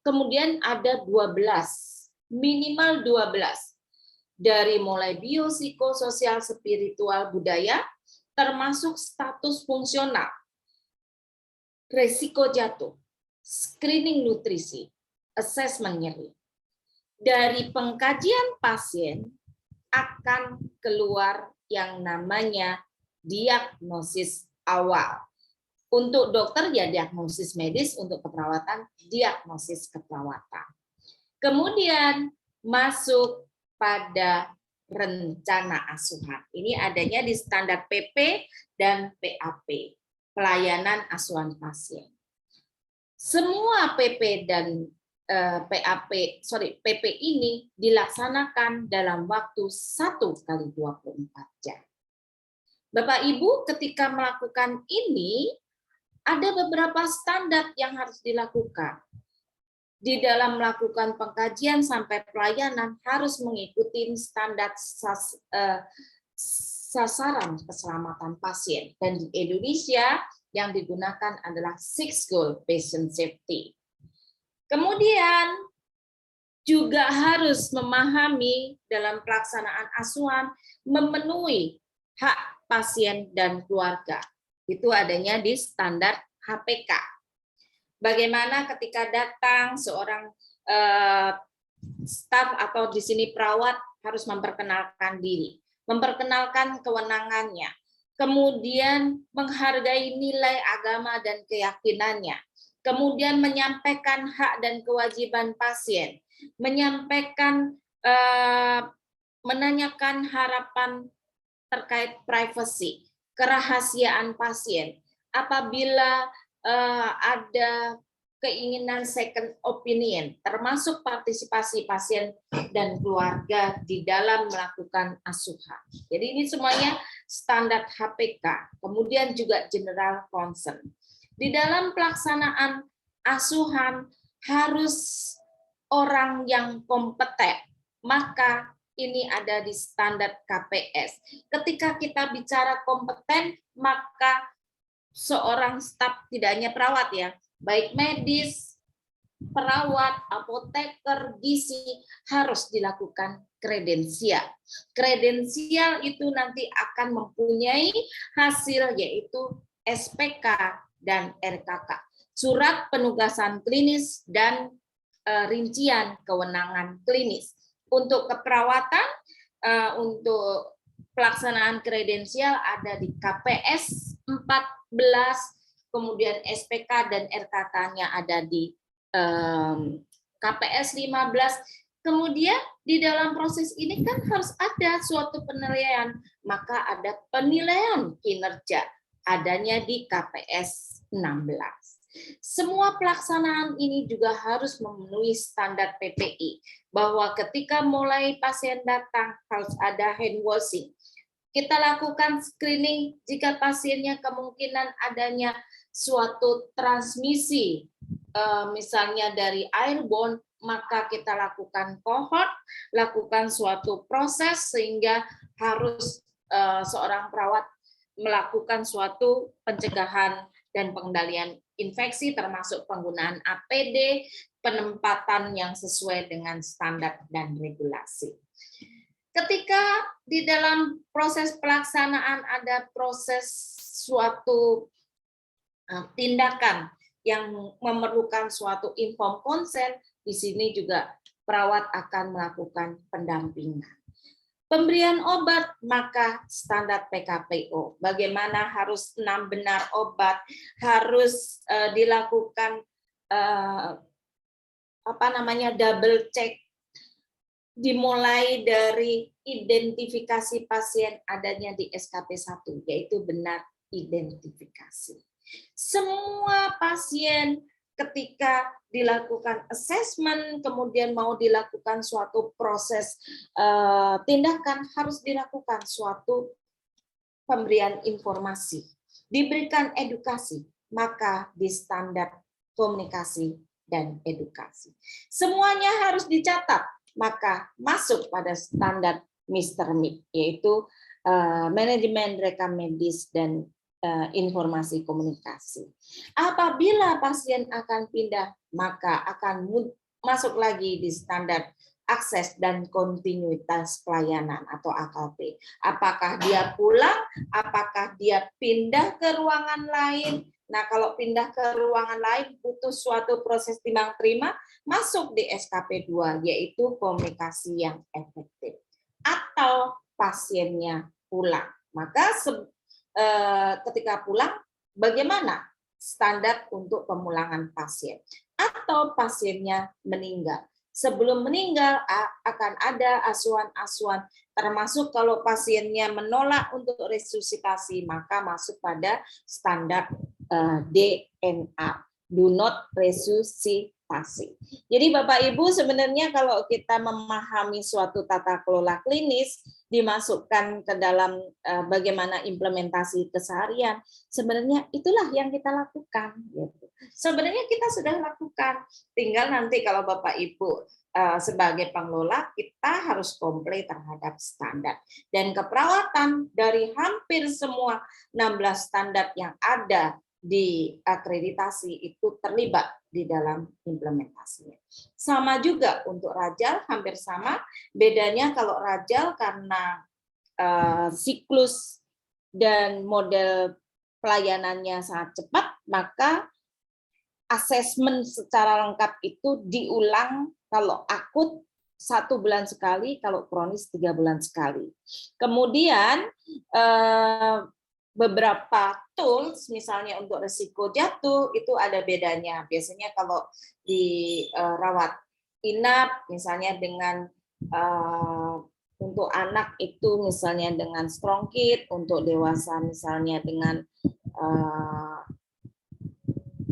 kemudian ada 12, minimal 12, dari mulai biopsikososial, spiritual, budaya, termasuk status fungsional, resiko jatuh, screening nutrisi, asesmen nyeri. Dari pengkajian pasien akan keluar yang namanya diagnosis awal. Untuk dokter ya diagnosis medis, untuk keperawatan diagnosis keperawatan. Kemudian masuk pada rencana asuhan. Ini adanya di standar PP dan PAP, pelayanan asuhan pasien. Semua PP dan PP ini dilaksanakan dalam waktu 1 kali 24 jam. Bapak Ibu, ketika melakukan ini, ada beberapa standar yang harus dilakukan. Di dalam melakukan pengkajian sampai pelayanan harus mengikuti standar sasaran keselamatan pasien. Dan di Indonesia yang digunakan adalah 6 Goal Patient Safety. Kemudian juga harus memahami dalam pelaksanaan asuhan memenuhi hak pasien dan keluarga. Itu adanya di standar HPK. Bagaimana ketika datang seorang staf atau di sini perawat harus memperkenalkan diri, memperkenalkan kewenangannya, kemudian menghargai nilai agama dan keyakinannya, kemudian menyampaikan hak dan kewajiban pasien, menyampaikan, menanyakan harapan terkait privasi, kerahasiaan pasien. Apabila ada keinginan second opinion, termasuk partisipasi pasien dan keluarga di dalam melakukan asuhan. Jadi ini semuanya standar HPK, kemudian juga general concern. Di dalam pelaksanaan asuhan harus orang yang kompeten, maka ini ada di standar KPS. Ketika kita bicara kompeten, maka seorang staf, tidak hanya perawat ya, baik medis, perawat, apoteker, gizi, harus dilakukan kredensial. Kredensial itu nanti akan mempunyai hasil yaitu SPK dan RKK, surat penugasan klinis dan rincian kewenangan klinis. Untuk keperawatan, untuk pelaksanaan kredensial ada di KPS 14, kemudian SPK dan RKK-nya ada di KPS 15. Kemudian di dalam proses ini kan harus ada suatu penilaian, maka ada penilaian kinerja, adanya di KPS 16. Semua pelaksanaan ini juga harus memenuhi standar PPI, bahwa ketika mulai pasien datang harus ada hand washing. Kita lakukan screening jika pasiennya kemungkinan adanya suatu transmisi, misalnya dari airborne, maka kita lakukan kohort, lakukan suatu proses sehingga harus seorang perawat melakukan suatu pencegahan dan pengendalian infeksi, termasuk penggunaan APD, penempatan yang sesuai dengan standar dan regulasi. Ketika di dalam proses pelaksanaan ada proses suatu tindakan yang memerlukan suatu informed consent, di sini juga perawat akan melakukan pendampingan. Pemberian obat, maka standar PKPO. Bagaimana harus 6 benar obat, harus dilakukan double check, dimulai dari identifikasi pasien adanya di SKP 1, yaitu benar identifikasi. Semua pasien ketika dilakukan assessment, kemudian mau dilakukan suatu proses tindakan, harus dilakukan suatu pemberian informasi, diberikan edukasi, maka di standar komunikasi dan edukasi. Semuanya harus dicatat, maka masuk pada standar Mr. MIP, yaitu manajemen rekam medis dan informasi komunikasi. Apabila pasien akan pindah, maka akan masuk lagi di standar akses dan kontinuitas pelayanan atau AKP. Apakah dia pulang, apakah dia pindah ke ruangan lain. Nah, kalau pindah ke ruangan lain butuh suatu proses timbang terima, masuk di SKP 2, yaitu komunikasi yang efektif. Atau pasiennya pulang. Maka ketika pulang, bagaimana standar untuk pemulangan pasien? Atau pasiennya meninggal. sebelum meninggal akan ada asuhan-asuhan, termasuk kalau pasiennya menolak untuk resusitasi, maka masuk pada standar DNA, do not resusitasi. Jadi Bapak Ibu, sebenarnya kalau kita memahami suatu tata kelola klinis, dimasukkan ke dalam bagaimana implementasi keseharian, sebenarnya itulah yang kita lakukan. Gitu. Sebenarnya kita sudah lakukan, tinggal nanti kalau Bapak Ibu sebagai pengelola, kita harus komplain terhadap standar. Dan keperawatan dari hampir semua 16 standar yang ada di akreditasi itu terlibat di dalam implementasinya. Sama juga untuk Rajal, hampir sama. Bedanya kalau Rajal karena siklus dan model pelayanannya sangat cepat, maka asesmen secara lengkap itu diulang kalau akut 1 bulan sekali, kalau kronis 3 bulan sekali. Kemudian beberapa tools, misalnya untuk risiko jatuh, itu ada bedanya. Biasanya kalau di rawat inap, misalnya dengan untuk anak itu misalnya dengan strong kit, untuk dewasa misalnya dengan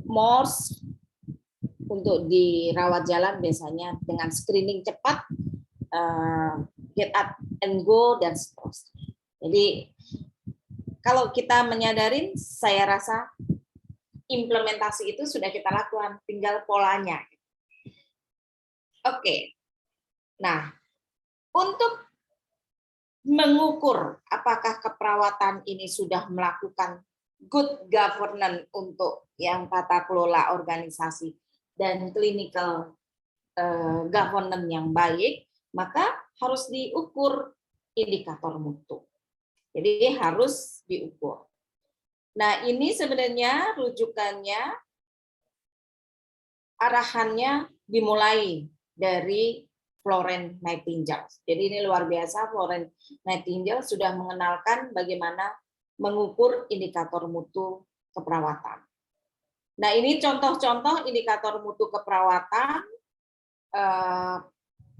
MORS, untuk dirawat jalan biasanya dengan screening cepat, get up and go, dan seterusnya. Jadi kalau kita menyadarin, saya rasa implementasi itu sudah kita lakukan, tinggal polanya. Oke. Nah, untuk mengukur apakah keperawatan ini sudah melakukan good governance untuk yang tata kelola organisasi dan clinical governance yang baik, maka harus diukur indikator mutu. Jadi harus diukur. Nah, ini sebenarnya rujukannya, arahannya dimulai dari Florence Nightingale. Jadi ini luar biasa, Florence Nightingale sudah mengenalkan bagaimana mengukur indikator mutu keperawatan. Nah, ini contoh-contoh indikator mutu keperawatan,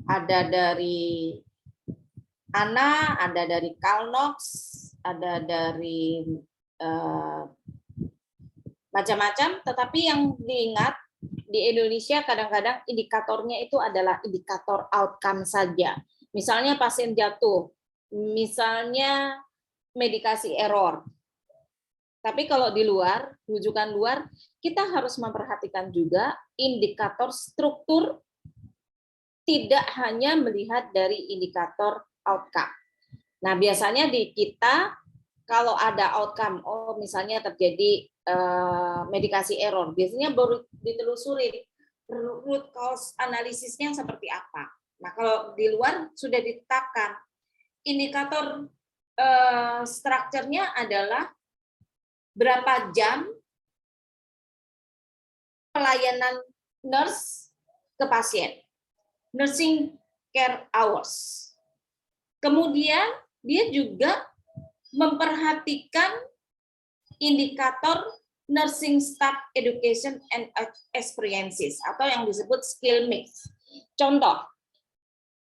ada dari ANA, ada dari Calnox, ada dari macam-macam, tetapi yang diingat di Indonesia kadang-kadang indikatornya itu adalah indikator outcome saja. Misalnya pasien jatuh, misalnya medikasi error. Tapi kalau di luar, rujukan luar, kita harus memperhatikan juga indikator struktur, tidak hanya melihat dari indikator outcome. Nah, biasanya di kita kalau ada outcome, oh misalnya terjadi medikasi error, biasanya baru ditelusuri root cause analisisnya seperti apa. Nah, kalau di luar sudah ditetapkan indikator strukturnya adalah berapa jam pelayanan nurse ke pasien, nursing care hours. Kemudian dia juga memperhatikan indikator nursing staff education and experiences atau yang disebut skill mix. Contoh,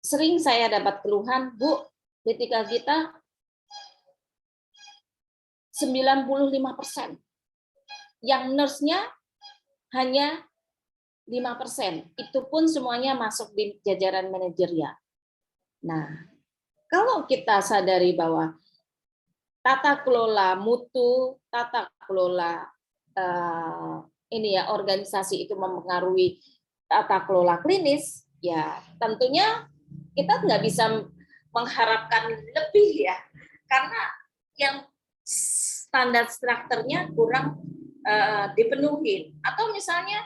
sering saya dapat keluhan, Bu, ketika kita 95%, yang nurse-nya hanya 5%, itu pun semuanya masuk di jajaran manajerial. Nah, kalau kita sadari bahwa tata kelola mutu, tata kelola ini ya organisasi itu mempengaruhi tata kelola klinis, ya tentunya kita nggak bisa mengharapkan lebih ya, karena yang standar strukturnya kurang dipenuhi, atau misalnya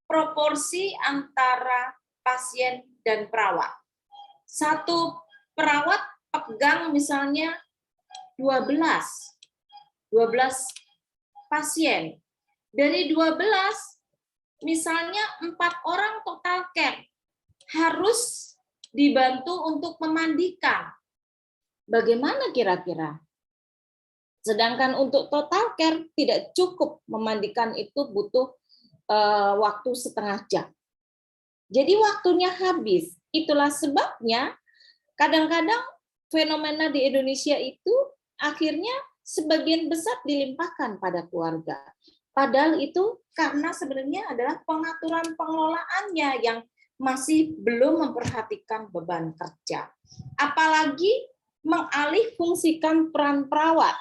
proporsi antara pasien dan perawat. Satu perawat pegang misalnya 12 pasien. Dari 12, misalnya 4 orang total care harus dibantu untuk memandikan. Bagaimana kira-kira? Sedangkan untuk total care tidak cukup memandikan, itu butuh waktu setengah jam. Jadi waktunya habis. Itulah sebabnya kadang-kadang fenomena di Indonesia itu akhirnya sebagian besar dilimpahkan pada keluarga. Padahal itu karena sebenarnya adalah pengaturan pengelolaannya yang masih belum memperhatikan beban kerja. Apalagi mengalihfungsikan peran perawat.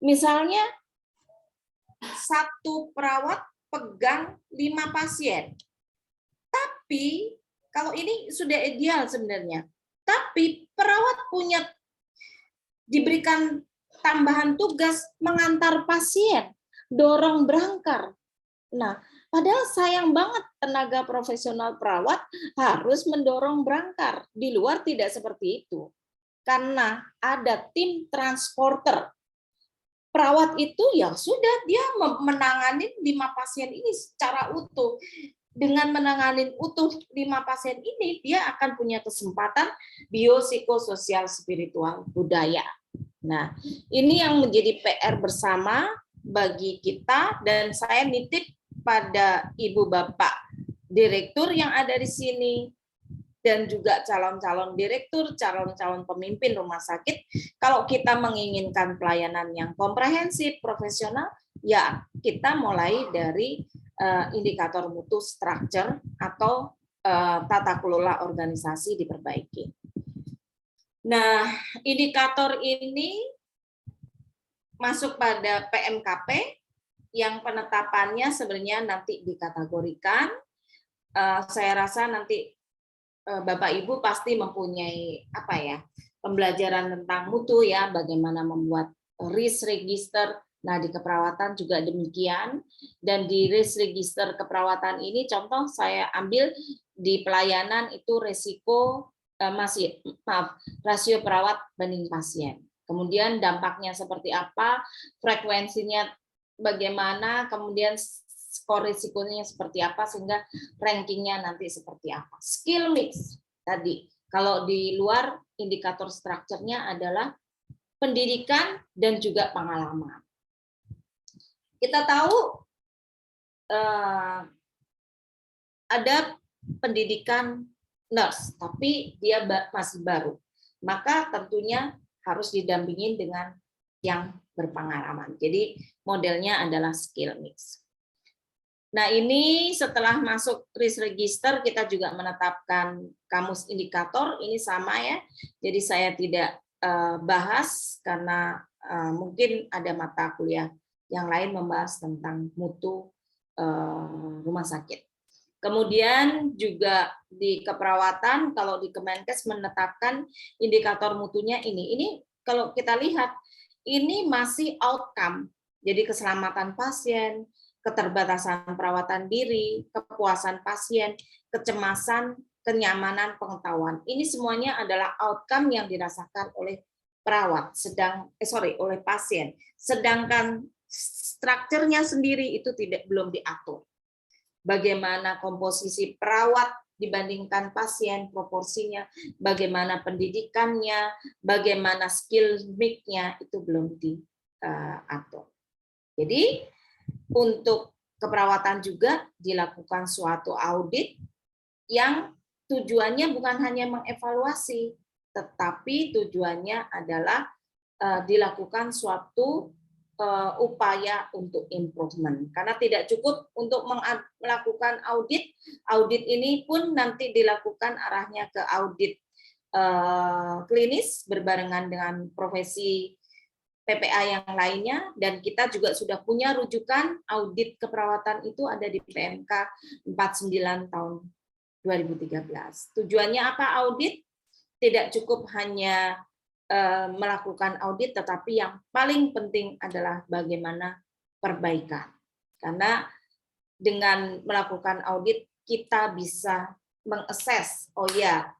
Misalnya satu perawat pegang 5 pasien. Tapi kalau ini sudah ideal sebenarnya. Tapi perawat diberikan tambahan tugas mengantar pasien, dorong brangkar. Nah, padahal sayang banget tenaga profesional perawat harus mendorong brangkar. Di luar tidak seperti itu. Karena ada tim transporter. Perawat itu ya sudah, dia menangani 5 pasien ini secara utuh. Dengan menangani utuh 5 pasien ini, dia akan punya kesempatan biopsikososial spiritual budaya. Nah, ini yang menjadi PR bersama bagi kita, dan saya nitip pada Ibu Bapak Direktur yang ada di sini, dan juga calon-calon direktur, calon-calon pemimpin rumah sakit, kalau kita menginginkan pelayanan yang komprehensif, profesional, ya kita mulai dari indikator mutu structure atau tata kelola organisasi diperbaiki. Nah, indikator ini masuk pada PMKP yang penetapannya sebenarnya nanti dikategorikan. Saya rasa nanti Bapak Ibu pasti mempunyai pembelajaran tentang mutu ya, bagaimana membuat risk register. Nah, di keperawatan juga demikian, dan di risk register keperawatan ini contoh saya ambil di pelayanan itu rasio perawat banding pasien. Kemudian dampaknya seperti apa, frekuensinya bagaimana, kemudian skor risikonya seperti apa, sehingga rankingnya nanti seperti apa. Skill mix tadi, kalau di luar indikator strukturnya adalah pendidikan dan juga pengalaman. Kita tahu ada pendidikan nurse, tapi dia masih baru. Maka tentunya harus didampingin dengan yang berpengalaman. Jadi modelnya adalah skill mix. Nah, ini setelah masuk risk register, kita juga menetapkan kamus indikator, ini sama ya. Jadi saya tidak bahas karena mungkin ada mata kuliah yang lain membahas tentang mutu rumah sakit. Kemudian juga di keperawatan, kalau di Kemenkes menetapkan indikator mutunya ini. Ini kalau kita lihat, ini masih outcome. Jadi keselamatan pasien, keterbatasan perawatan diri, kepuasan pasien, kecemasan, kenyamanan pengetahuan. Ini semuanya adalah outcome yang dirasakan oleh perawat, oleh pasien. Sedangkan strukturnya sendiri itu belum diatur. Bagaimana komposisi perawat dibandingkan pasien, proporsinya, bagaimana pendidikannya, bagaimana skill mix-nya, itu belum diatur. Jadi untuk keperawatan juga dilakukan suatu audit yang tujuannya bukan hanya mengevaluasi, tetapi tujuannya adalah dilakukan suatu upaya untuk improvement. Karena tidak cukup untuk melakukan audit, audit ini pun nanti dilakukan arahnya ke audit klinis berbarengan dengan profesi PPA yang lainnya, dan kita juga sudah punya rujukan audit keperawatan itu ada di PMK 49 tahun 2013. Tujuannya apa audit? Tidak cukup hanya melakukan audit, tetapi yang paling penting adalah bagaimana perbaikan. Karena dengan melakukan audit kita bisa mengakses, oh ya,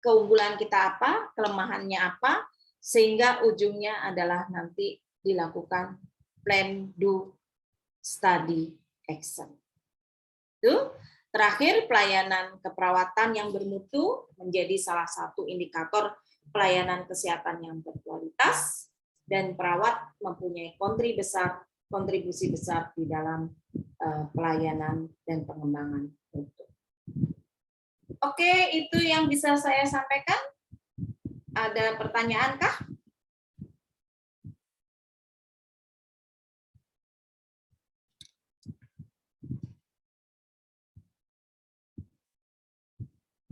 keunggulan kita apa, kelemahannya apa, sehingga ujungnya adalah nanti dilakukan plan, do, study, action. Itu terakhir, pelayanan keperawatan yang bermutu menjadi salah satu indikator pelayanan kesehatan yang berkualitas, dan perawat mempunyai kontribusi besar di dalam pelayanan dan pengembangan mutu. Oke, itu yang bisa saya sampaikan. Ada pertanyaan kah?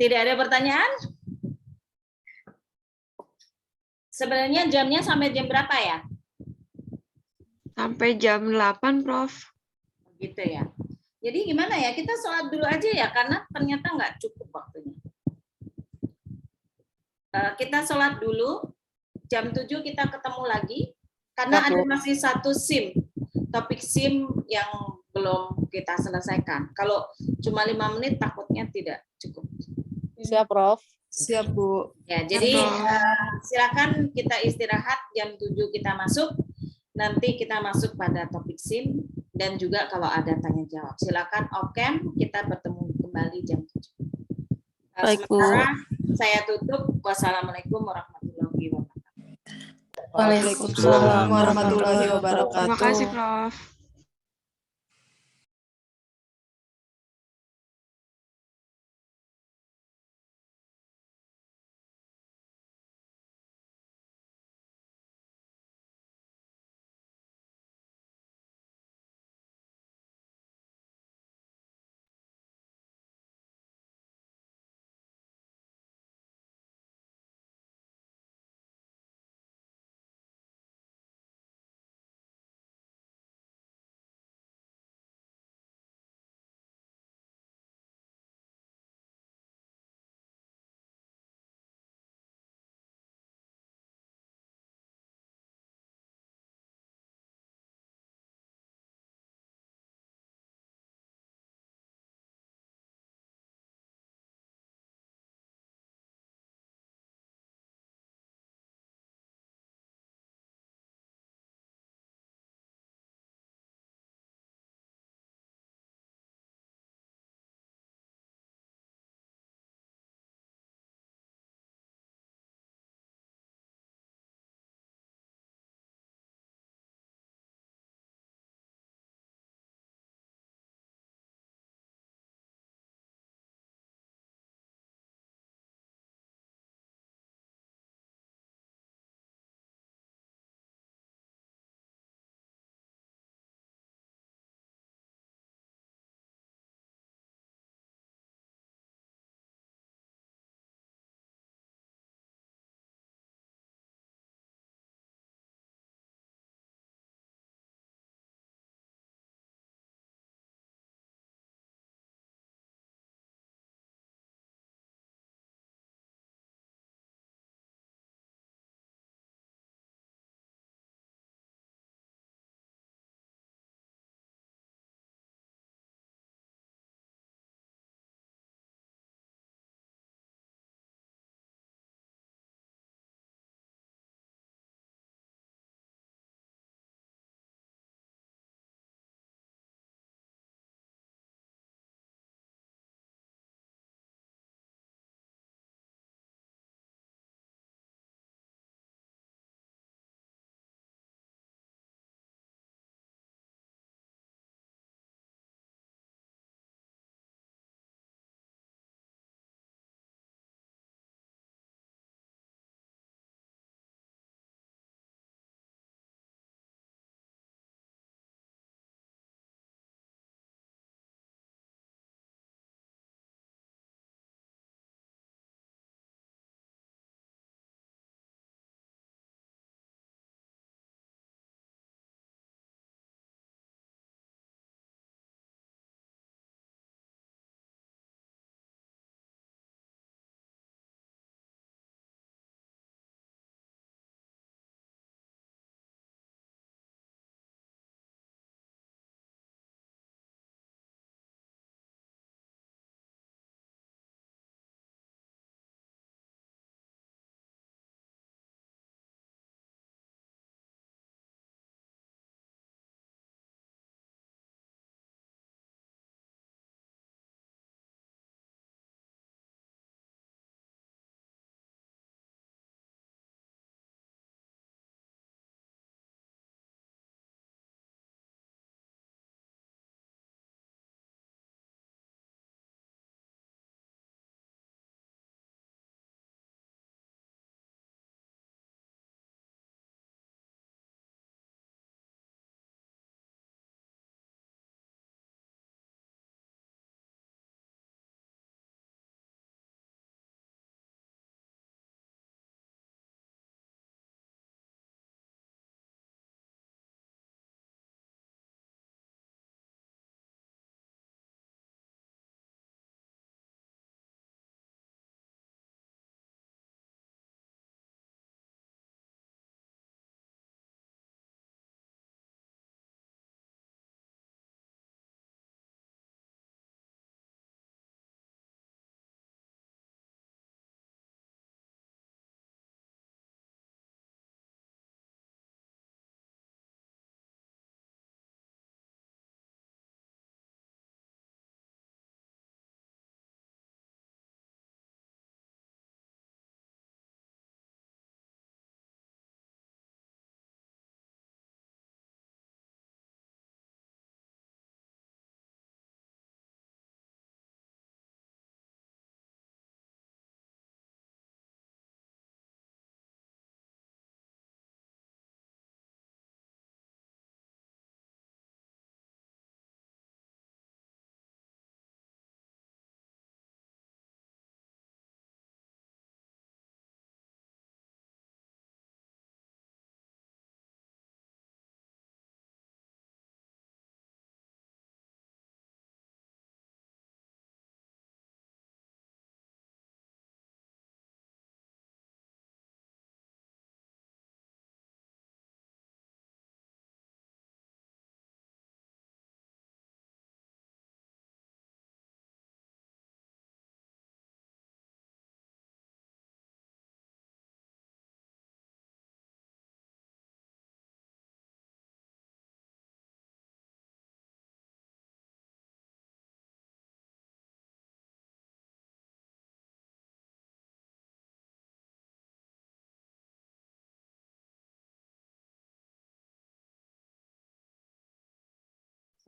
Tidak ada pertanyaan? Sebenarnya jamnya sampai jam berapa ya? Sampai jam 8, Prof. Gitu ya. Jadi gimana ya, kita sholat dulu aja ya, karena ternyata nggak cukup waktunya. Kita sholat dulu, jam 7 kita ketemu lagi, karena ada masih satu SIM, topik SIM yang belum kita selesaikan. Kalau cuma 5 menit takutnya tidak cukup. Siap, Prof. Siap, Bu. Ya, jadi silakan kita istirahat, jam 7 kita masuk, nanti kita masuk pada topik SIM, dan juga kalau ada tanya jawab. Silakan off-cam, kita bertemu kembali jam 7. Baik, Bu. Sementara saya tutup. Wassalamualaikum warahmatullahi wabarakatuh. Waalaikumsalam warahmatullahi wabarakatuh. Terima kasih, Prof.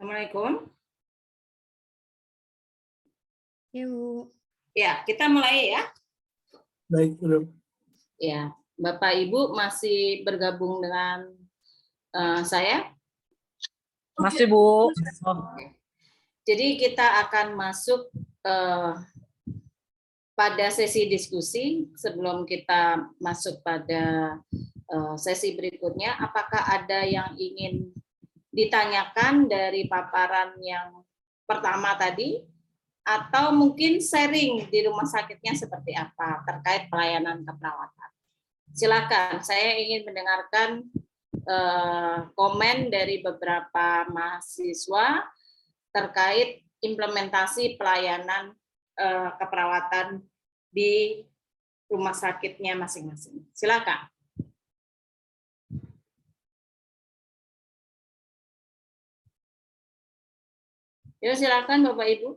Assalamualaikum. Ya, Bu. Ya, kita mulai ya. Baik, Bu. Ya, Bapak Ibu masih bergabung dengan saya. Masih, Bu. Jadi kita akan masuk pada sesi diskusi. Sebelum kita masuk pada sesi berikutnya, apakah ada yang ingin ditanyakan dari paparan yang pertama tadi, atau mungkin sharing di rumah sakitnya seperti apa terkait pelayanan keperawatan? Silakan, saya ingin mendengarkan komen dari beberapa mahasiswa terkait implementasi pelayanan keperawatan di rumah sakitnya masing-masing. Silakan. Ya, silakan Bapak Ibu.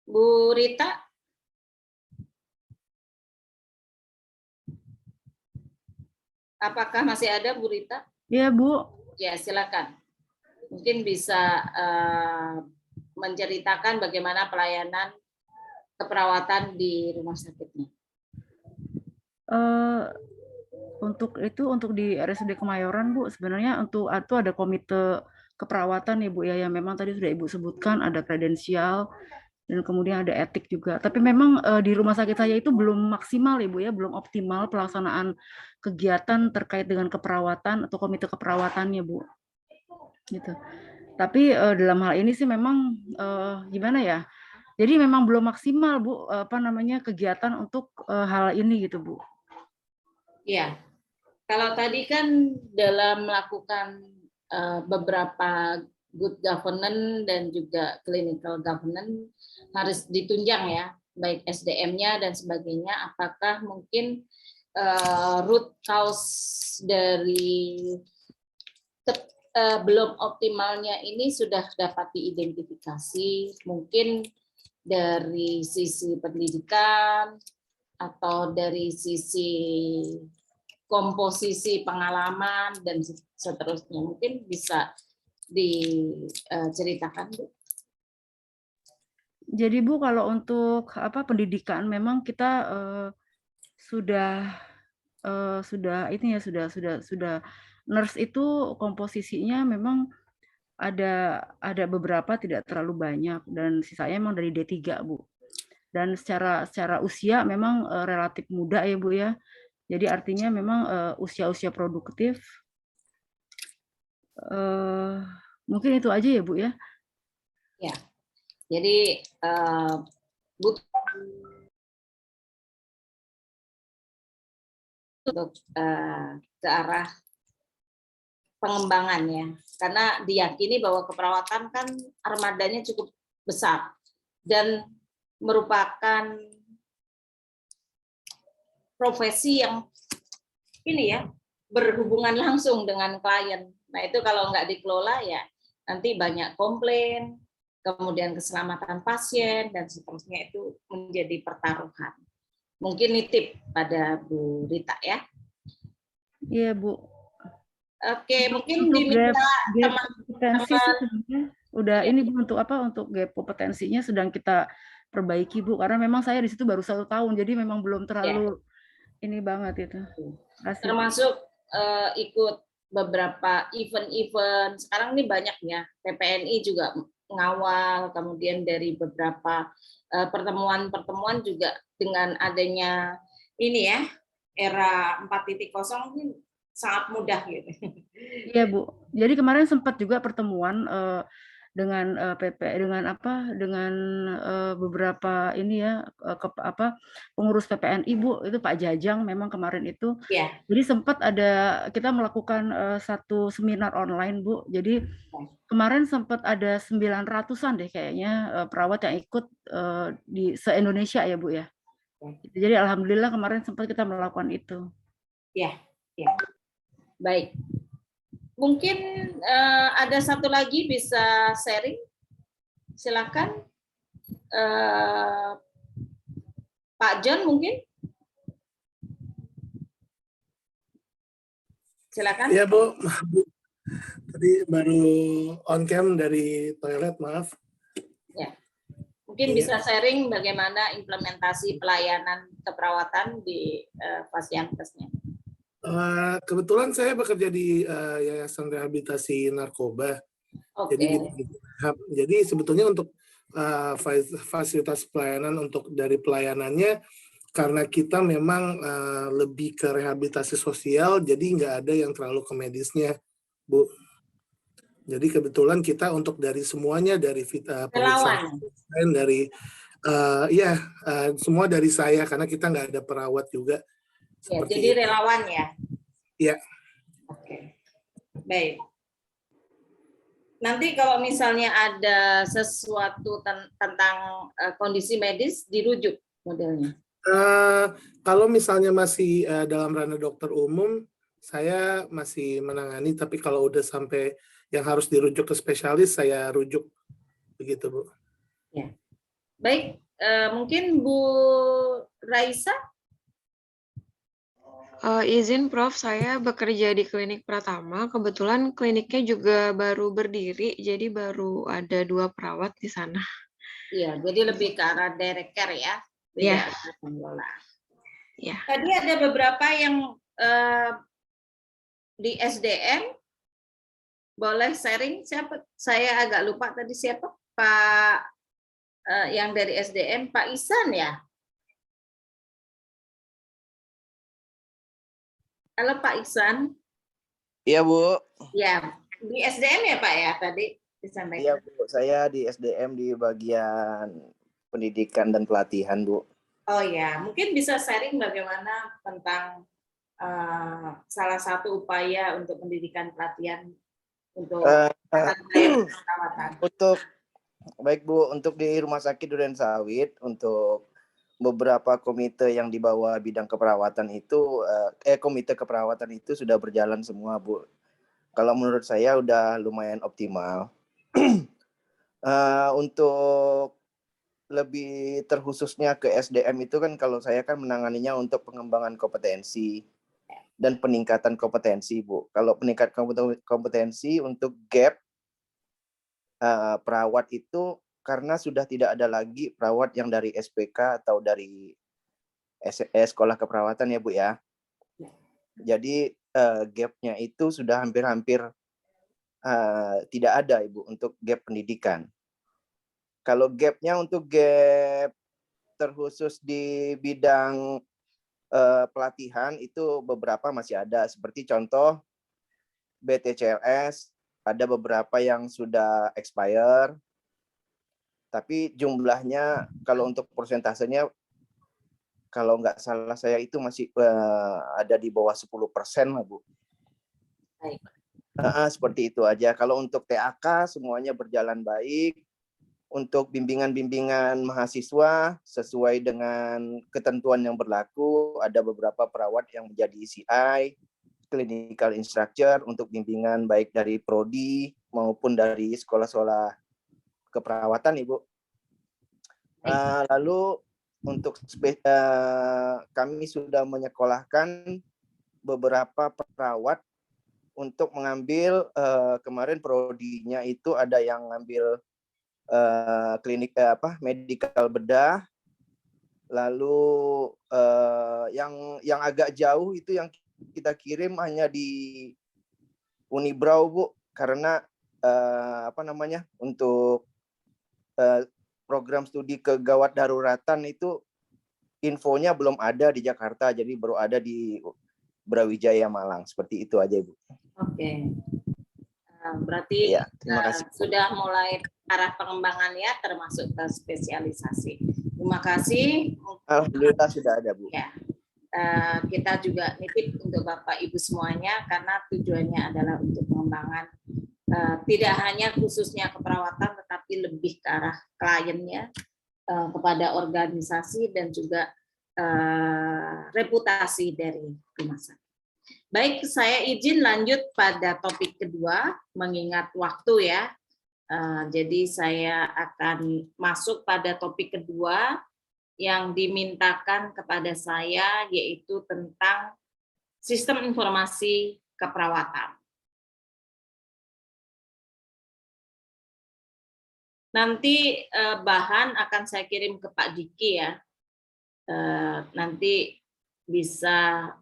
Bu Rita. Apakah masih ada Bu Rita? Iya, Bu. Ya, silakan. Mungkin bisa menceritakan bagaimana pelayanan keperawatan di rumah sakitnya. Untuk di RSUD Kemayoran, Bu, sebenarnya itu ada komite keperawatan ya, Bu, ya, yang memang tadi sudah Ibu sebutkan, ada kredensial dan kemudian ada etik juga. Tapi memang di rumah sakit saya itu belum maksimal ya, Bu, ya, belum optimal pelaksanaan kegiatan terkait dengan keperawatan atau komite keperawatannya, Bu. Gitu. Tapi dalam hal ini sih memang gimana ya? Jadi memang belum maksimal, Bu, kegiatan untuk hal ini gitu, Bu. Iya. Kalau tadi kan dalam melakukan beberapa good governance dan juga clinical governance harus ditunjang ya, baik SDM-nya dan sebagainya. Apakah mungkin root cause dari belum optimalnya ini sudah dapat diidentifikasi, mungkin dari sisi pendidikan atau dari sisi komposisi pengalaman dan seterusnya, mungkin bisa diceritakan, Bu. Jadi Bu, kalau untuk pendidikan memang kita sudah nurse itu komposisinya memang ada beberapa, tidak terlalu banyak, dan sisanya memang dari D3, Bu. Dan secara usia memang relatif muda ya, Bu, ya. Jadi artinya memang usia-usia produktif. Mungkin itu aja ya, Bu, ya. Ya. Jadi butuh untuk ke arah pengembangan ya, karena diyakini bahwa keperawatan kan armadanya cukup besar dan merupakan profesi yang ini ya, berhubungan langsung dengan klien. Nah, itu kalau nggak dikelola ya nanti banyak komplain, kemudian keselamatan pasien dan seterusnya, itu menjadi pertaruhan. Mungkin nitip pada Bu Rita ya. Iya, Bu. Oke, mungkin diminta teman-teman udah ini Bu, untuk gap kompetensinya sedang kita perbaiki, Bu, karena memang saya di situ baru 1 tahun, jadi memang belum terlalu ini banget itu. Termasuk ikut beberapa event-event. Sekarang ini banyak ya, PPNI juga ngawal, kemudian dari beberapa pertemuan-pertemuan juga dengan adanya ini ya, era 4.0 ini sangat mudah gitu. Iya, Bu. Jadi kemarin sempat juga pertemuan dengan dengan beberapa ini ya, pengurus PPNI, Bu, itu Pak Jajang memang kemarin itu. Ya. Jadi sempat kita melakukan satu seminar online, Bu. Jadi kemarin sempat ada 900-an deh kayaknya perawat yang ikut di se-Indonesia ya, Bu, ya. Jadi alhamdulillah kemarin sempat kita melakukan itu. Ya, ya. Baik. Mungkin ada satu lagi bisa sharing. Silakan. Pak John mungkin? Silakan. Ya Bu, tadi baru on cam dari toilet, maaf. Ya. Mungkin Iya. bisa sharing bagaimana implementasi pelayanan keperawatan di Fasiankesnya. Kebetulan saya bekerja di Yayasan Rehabilitasi Narkoba. Oke. Jadi sebetulnya untuk fasilitas pelayanan untuk dari pelayanannya, karena kita memang lebih ke rehabilitasi sosial, jadi nggak ada yang terlalu ke medisnya, Bu. Jadi kebetulan kita untuk dari semuanya, dari Relawan. pemeriksaan, dari semua dari saya, karena kita nggak ada perawat juga. Ya, Seperti jadi itu. relawan ya. Ya. Oke. Baik. Nanti kalau misalnya ada sesuatu tentang kondisi medis, dirujuk modelnya. Kalau misalnya masih dalam ranah dokter umum, saya masih menangani, tapi kalau udah sampai yang harus dirujuk ke spesialis, saya rujuk. Begitu, Bu. Ya. Baik, mungkin Bu Raisa? Izin Prof, saya bekerja di klinik Pratama. Kebetulan kliniknya juga baru berdiri, jadi baru ada 2 perawat di sana. Iya, jadi lebih ke arah direct care ya. Iya. Tidak ada pengelola. Ya. Tadi ada beberapa yang di SDM, boleh sharing siapa? Saya agak lupa tadi siapa? Pak yang dari SDM, Pak Ihsan ya? Halo Pak Ihsan. Iya, Bu. Ya, di SDM ya Pak ya tadi disampaikan. Iya, Bu. Saya di SDM di bagian pendidikan dan pelatihan, Bu. Oh ya, mungkin bisa sharing bagaimana tentang salah satu upaya untuk pendidikan pelatihan untuk perawatan. Baik, Bu, untuk di Rumah Sakit Duren Sawit, untuk beberapa komite yang di bawah bidang keperawatan itu, komite keperawatan itu sudah berjalan semua, Bu. Kalau menurut saya udah lumayan optimal. Untuk lebih terkhususnya ke SDM itu kan, kalau saya kan menanganinya untuk pengembangan kompetensi dan peningkatan kompetensi, Bu. Kalau peningkatan kompetensi untuk gap perawat itu, karena sudah tidak ada lagi perawat yang dari SPK atau dari sekolah keperawatan ya, Bu ya. Jadi gap-nya itu sudah hampir-hampir tidak ada, Ibu, untuk gap pendidikan. Kalau gap-nya untuk gap terkhusus di bidang pelatihan itu beberapa masih ada, seperti contoh BTCLS, ada beberapa yang sudah expire, tapi jumlahnya kalau untuk persentasenya, kalau nggak salah saya itu masih ada di bawah 10% lah, Bu. Baik. Seperti itu aja. Kalau untuk TAK semuanya berjalan baik. Untuk bimbingan-bimbingan mahasiswa sesuai dengan ketentuan yang berlaku, ada beberapa perawat yang menjadi CI, clinical instructor, untuk bimbingan baik dari prodi maupun dari sekolah-sekolah keperawatan, Ibu. Lalu untuk kami sudah menyekolahkan beberapa perawat untuk mengambil kemarin prodinya itu ada yang ngambil klinik medical bedah, lalu yang agak jauh itu yang kita kirim hanya di Unibrau, Bu, karena untuk program studi kegawat daruratan itu infonya belum ada di Jakarta, jadi baru ada di Brawijaya Malang. Seperti itu aja, Bu. Oke. Berarti ya, terima kasih. Sudah mulai arah pengembangannya termasuk ke spesialisasi. Terima kasih. Alhamdulillah sudah ada, Bu. Ya. Kita juga nitip untuk Bapak Ibu semuanya, karena tujuannya adalah untuk pengembangan tidak hanya khususnya keperawatan, tetapi lebih ke arah kliennya, kepada organisasi dan juga reputasi dari rumah sakit. Baik, saya izin lanjut pada topik kedua, mengingat waktu ya. Jadi saya akan masuk pada topik kedua, yang dimintakan kepada saya, yaitu tentang sistem informasi keperawatan. Nanti bahan akan saya kirim ke Pak Diki ya. Nanti bisa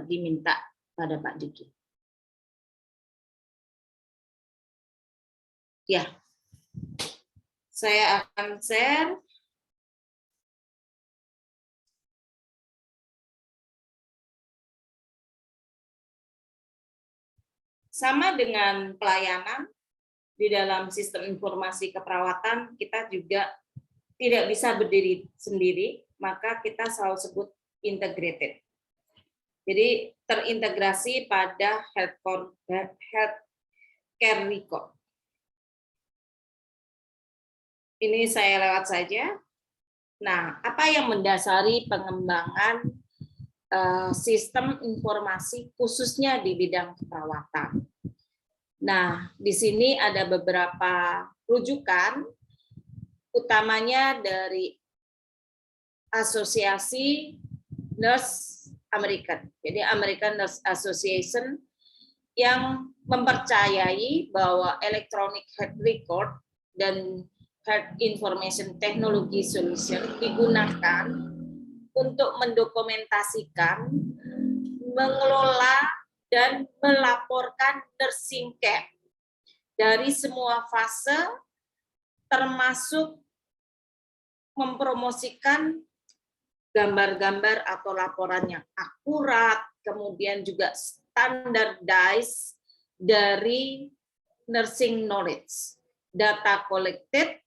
diminta pada Pak Diki. Ya, saya akan share. Sama dengan pelayanan, di dalam sistem informasi keperawatan, kita juga tidak bisa berdiri sendiri, maka kita selalu sebut integrated. Jadi terintegrasi pada healthcare record. Ini saya lewat saja. Nah, apa yang mendasari pengembangan sistem informasi khususnya di bidang keperawatan? Nah, di sini ada beberapa rujukan, utamanya dari Asosiasi Nurse American. Jadi American Nurse Association yang mempercayai bahwa electronic health record dan health information technology solution digunakan untuk mendokumentasikan, mengelola, dan melaporkan nursing care dari semua fase, termasuk mempromosikan gambar-gambar atau laporan yang akurat, kemudian juga standardized dari nursing knowledge, data collected,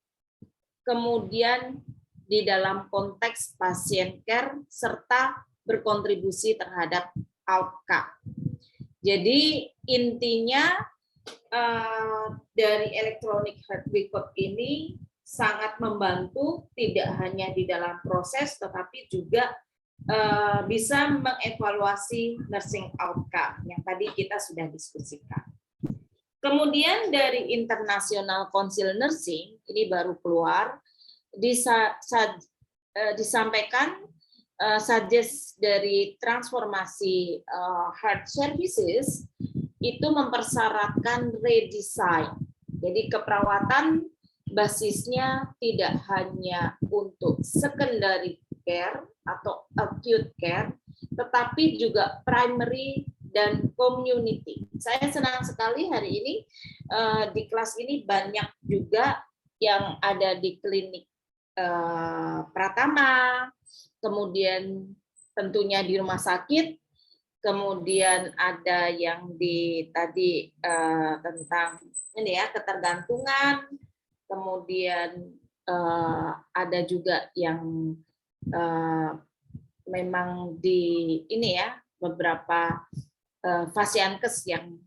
kemudian di dalam konteks pasien care, serta berkontribusi terhadap outcome. Jadi intinya dari electronic health record ini sangat membantu tidak hanya di dalam proses, tetapi juga bisa mengevaluasi nursing outcome yang tadi kita sudah diskusikan. Kemudian dari International Council Nursing, ini baru keluar, disampaikan suggest dari transformasi health services itu mempersyaratkan redesign. Jadi keperawatan basisnya tidak hanya untuk secondary care atau acute care, tetapi juga primary dan community. Saya senang sekali hari ini di kelas ini banyak juga yang ada di klinik Pratama, kemudian tentunya di rumah sakit, kemudian ada yang di tadi tentang ini ya ketergantungan, kemudian ada juga yang memang di ini ya beberapa Fasiankes yang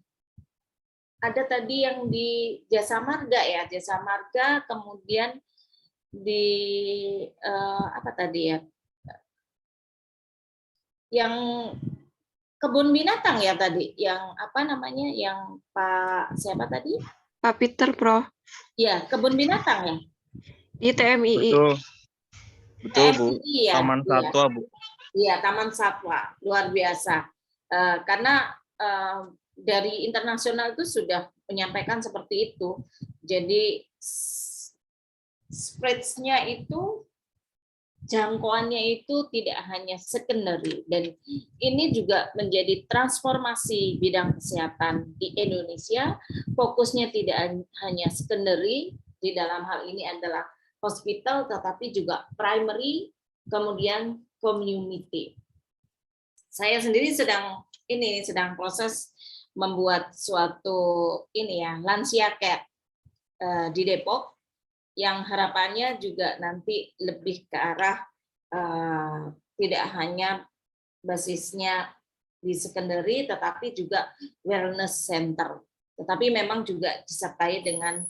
ada tadi yang di Jasa Marga ya, Jasa Marga, kemudian di apa tadi ya, yang kebun binatang ya tadi, yang apa namanya, yang Pak siapa tadi? Pak Peter, Prof. Ya, kebun binatang ya. Di TMII. Betul. Betul, Bu. TMII ya. Taman Satwa, Bu. Iya, Taman Satwa, luar biasa. Karena dari internasional itu sudah menyampaikan seperti itu. Jadi spreads-nya itu, jangkauannya itu tidak hanya secondary, dan ini juga menjadi transformasi bidang kesehatan di Indonesia. Fokusnya tidak hanya secondary, di dalam hal ini adalah hospital, tetapi juga primary, kemudian community. Saya sendiri sedang proses membuat suatu ini ya, lansia care di Depok, yang harapannya juga nanti lebih ke arah tidak hanya basisnya di secondary, tetapi juga wellness center. Tetapi memang juga disertai dengan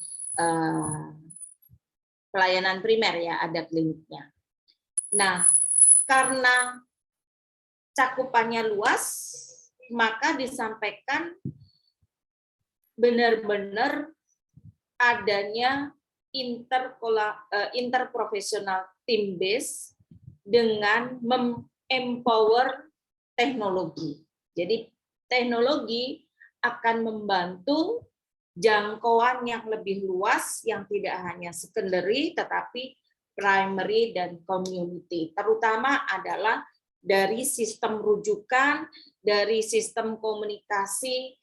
pelayanan primer ya, ada kliniknya. Nah, karena cakupannya luas, maka disampaikan benar-benar adanya interprofesional team base dengan empower teknologi. Jadi teknologi akan membantu jangkauan yang lebih luas yang tidak hanya secondary tetapi primary dan community. Terutama adalah dari sistem rujukan, dari sistem komunikasi,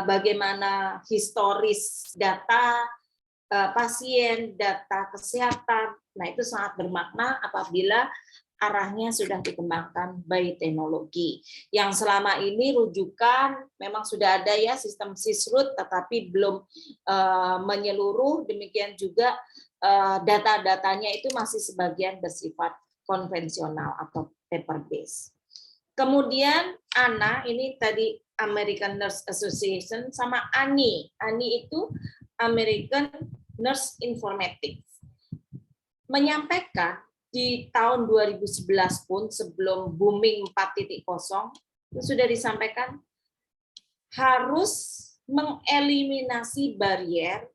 bagaimana historis data pasien, data kesehatan. Nah, itu sangat bermakna apabila arahnya sudah dikembangkan by teknologi. Yang selama ini rujukan memang sudah ada ya sistem SISRUT, tetapi belum menyeluruh. Demikian juga data-datanya itu masih sebagian bersifat konvensional atau paper based. Kemudian ANA ini tadi American Nurse Association sama ANI. ANI itu American Nurse Informatics. Menyampaikan di tahun 2011 pun sebelum booming 4.0 itu sudah disampaikan harus mengeliminasi barrier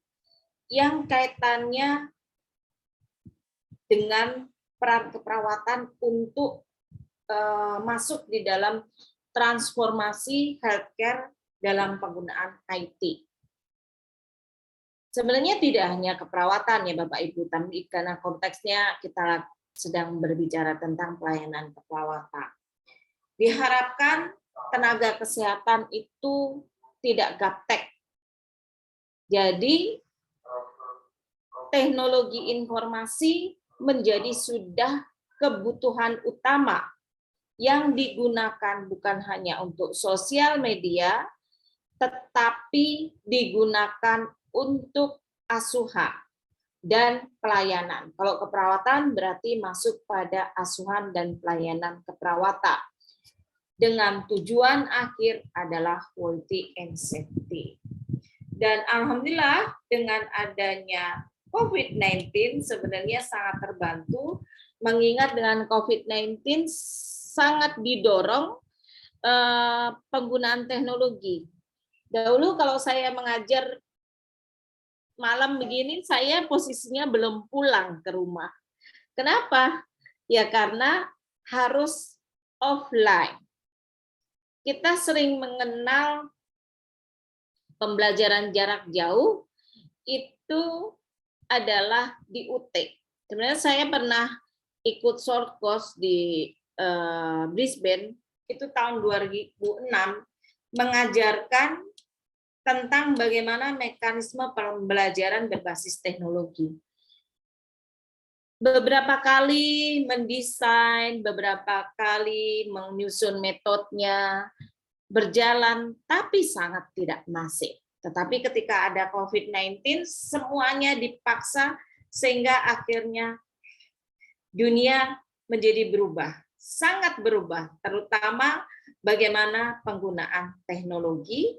yang kaitannya dengan peran keperawatan untuk masuk di dalam transformasi healthcare dalam penggunaan IT. Sebenarnya tidak hanya keperawatan ya Bapak Ibu, tapi karena konteksnya kita sedang berbicara tentang pelayanan keperawatan. Diharapkan tenaga kesehatan itu tidak gaptek. Jadi teknologi informasi menjadi sudah kebutuhan utama yang digunakan bukan hanya untuk sosial media, tetapi digunakan untuk asuhan dan pelayanan. Kalau keperawatan berarti masuk pada asuhan dan pelayanan keperawatan. Dengan tujuan akhir adalah quality and safety. Dan alhamdulillah dengan adanya COVID-19 sebenarnya sangat terbantu, mengingat dengan COVID-19 sangat didorong penggunaan teknologi. Dahulu kalau saya mengajar malam begini, saya posisinya belum pulang ke rumah. Kenapa? Ya karena harus offline. Kita sering mengenal pembelajaran jarak jauh itu adalah di UT. Sebenarnya saya pernah ikut short course di Brisbane itu tahun 2006 mengajarkan tentang bagaimana mekanisme pembelajaran berbasis teknologi. Beberapa kali mendesain, beberapa kali menyusun metodenya, berjalan, tapi sangat tidak masif. Tetapi ketika ada COVID-19, semuanya dipaksa sehingga akhirnya dunia menjadi berubah, sangat berubah, terutama bagaimana penggunaan teknologi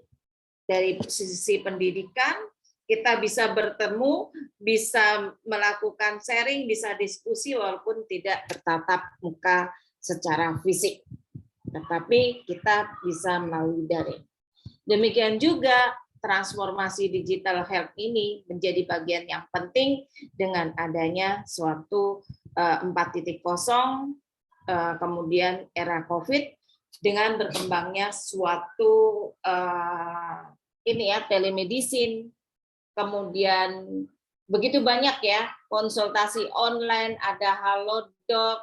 dari sisi pendidikan. Kita bisa bertemu, bisa melakukan sharing, bisa diskusi walaupun tidak bertatap muka secara fisik. Tetapi kita bisa melalui daring. Demikian juga transformasi digital health ini menjadi bagian yang penting dengan adanya suatu 4.0, kemudian era COVID, dengan berkembangnya suatu telemedicine, kemudian begitu banyak ya konsultasi online, ada Halodoc,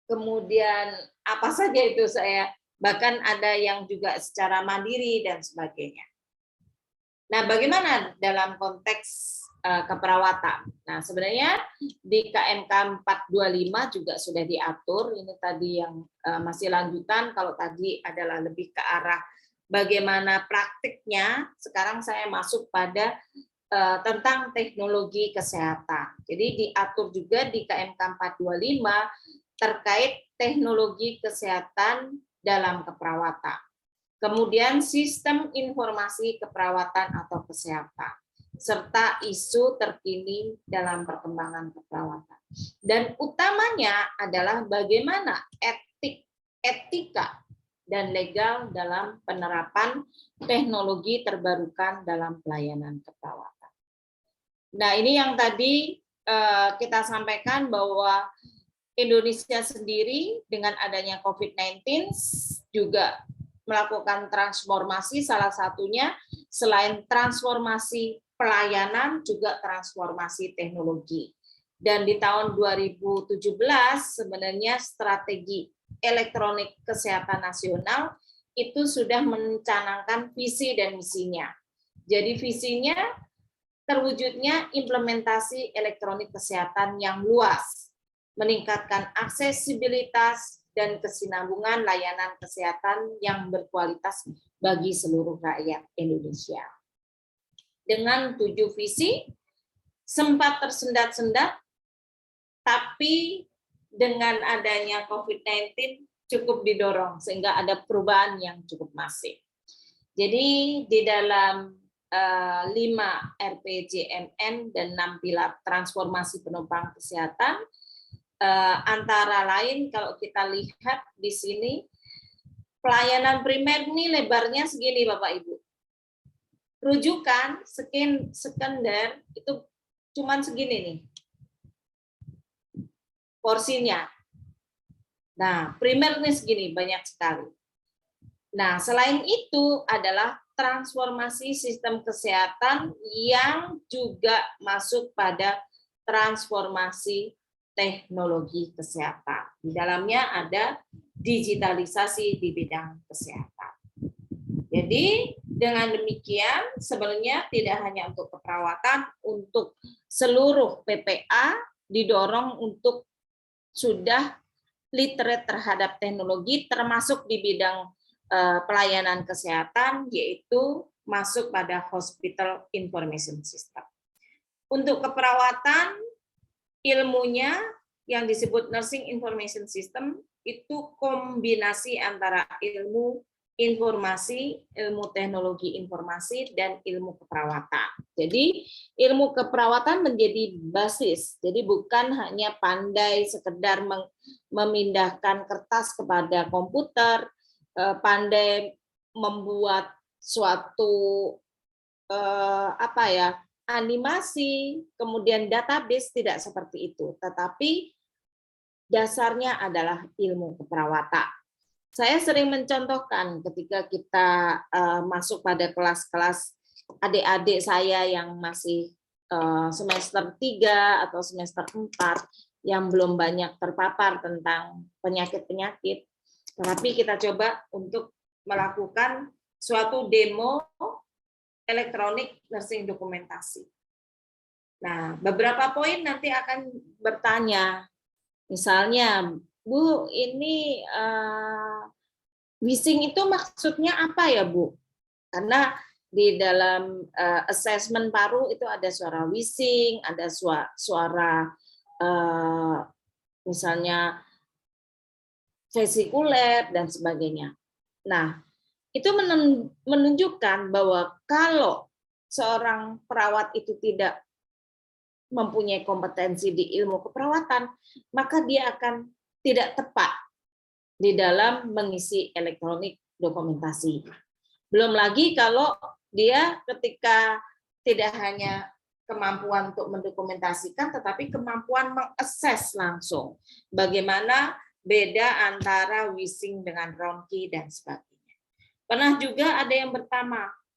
kemudian apa saja itu saya bahkan ada yang juga secara mandiri dan sebagainya. Nah, bagaimana dalam konteks keperawatan? Nah, sebenarnya di KMK 425 juga sudah diatur. Ini tadi yang masih lanjutan. Kalau tadi adalah lebih ke arah bagaimana praktiknya. Sekarang saya masuk pada tentang teknologi kesehatan. Jadi diatur juga di KMK 425 terkait teknologi kesehatan dalam keperawatan. Kemudian sistem informasi keperawatan atau kesehatan, serta isu terkini dalam perkembangan keperawatan. Dan utamanya adalah bagaimana etika dan legal dalam penerapan teknologi terbarukan dalam pelayanan keperawatan. Nah, ini yang tadi kita sampaikan bahwa Indonesia sendiri dengan adanya COVID-19 juga melakukan transformasi, salah satunya selain transformasi pelayanan juga transformasi teknologi. Dan di tahun 2017 sebenarnya strategi elektronik kesehatan nasional itu sudah mencanangkan visi dan misinya. Jadi visinya terwujudnya implementasi elektronik kesehatan yang luas, meningkatkan aksesibilitas dan kesinambungan layanan kesehatan yang berkualitas bagi seluruh rakyat Indonesia. Dengan 7 visi, sempat tersendat-sendat, tapi dengan adanya COVID-19 cukup didorong sehingga ada perubahan yang cukup masif. Jadi di dalam 5 RPJMN dan 6 pilar transformasi penumpang kesehatan, antara lain kalau kita lihat di sini, pelayanan primer ini lebarnya segini Bapak Ibu. Rujukan sekunder itu cuman segini nih porsinya. Nah, primer ini segini, banyak sekali. Nah, selain itu adalah transformasi sistem kesehatan yang juga masuk pada transformasi teknologi kesehatan. Di dalamnya ada digitalisasi di bidang kesehatan. Jadi, dengan demikian sebenarnya tidak hanya untuk keperawatan, untuk seluruh PPA didorong untuk sudah literate terhadap teknologi, termasuk di bidang pelayanan kesehatan, yaitu masuk pada Hospital Information System. Untuk keperawatan, ilmunya yang disebut Nursing Information System itu kombinasi antara ilmu informasi, ilmu teknologi informasi, dan ilmu keperawatan. Jadi ilmu keperawatan menjadi basis, jadi bukan hanya pandai sekedar memindahkan kertas kepada komputer, pandai membuat suatu animasi, kemudian database, tidak seperti itu, tetapi dasarnya adalah ilmu keperawatan. Saya sering mencontohkan ketika kita masuk pada kelas-kelas adik-adik saya yang masih semester 3 atau semester 4 yang belum banyak terpapar tentang penyakit-penyakit, tetapi kita coba untuk melakukan suatu demo elektronik nursing dokumentasi. Nah, beberapa poin nanti akan bertanya, misalnya, Bu, ini wishing itu maksudnya apa ya, Bu? Karena di dalam assessment paru itu ada suara wishing, ada suara misalnya vesikuler dan sebagainya. Nah, itu menunjukkan bahwa kalau seorang perawat itu tidak mempunyai kompetensi di ilmu keperawatan, maka dia akan tidak tepat di dalam mengisi elektronik dokumentasi. Belum lagi kalau dia ketika tidak hanya kemampuan untuk mendokumentasikan, tetapi kemampuan mengakses langsung bagaimana beda antara wishing dengan ronki dan sebagainya. Pernah juga ada yang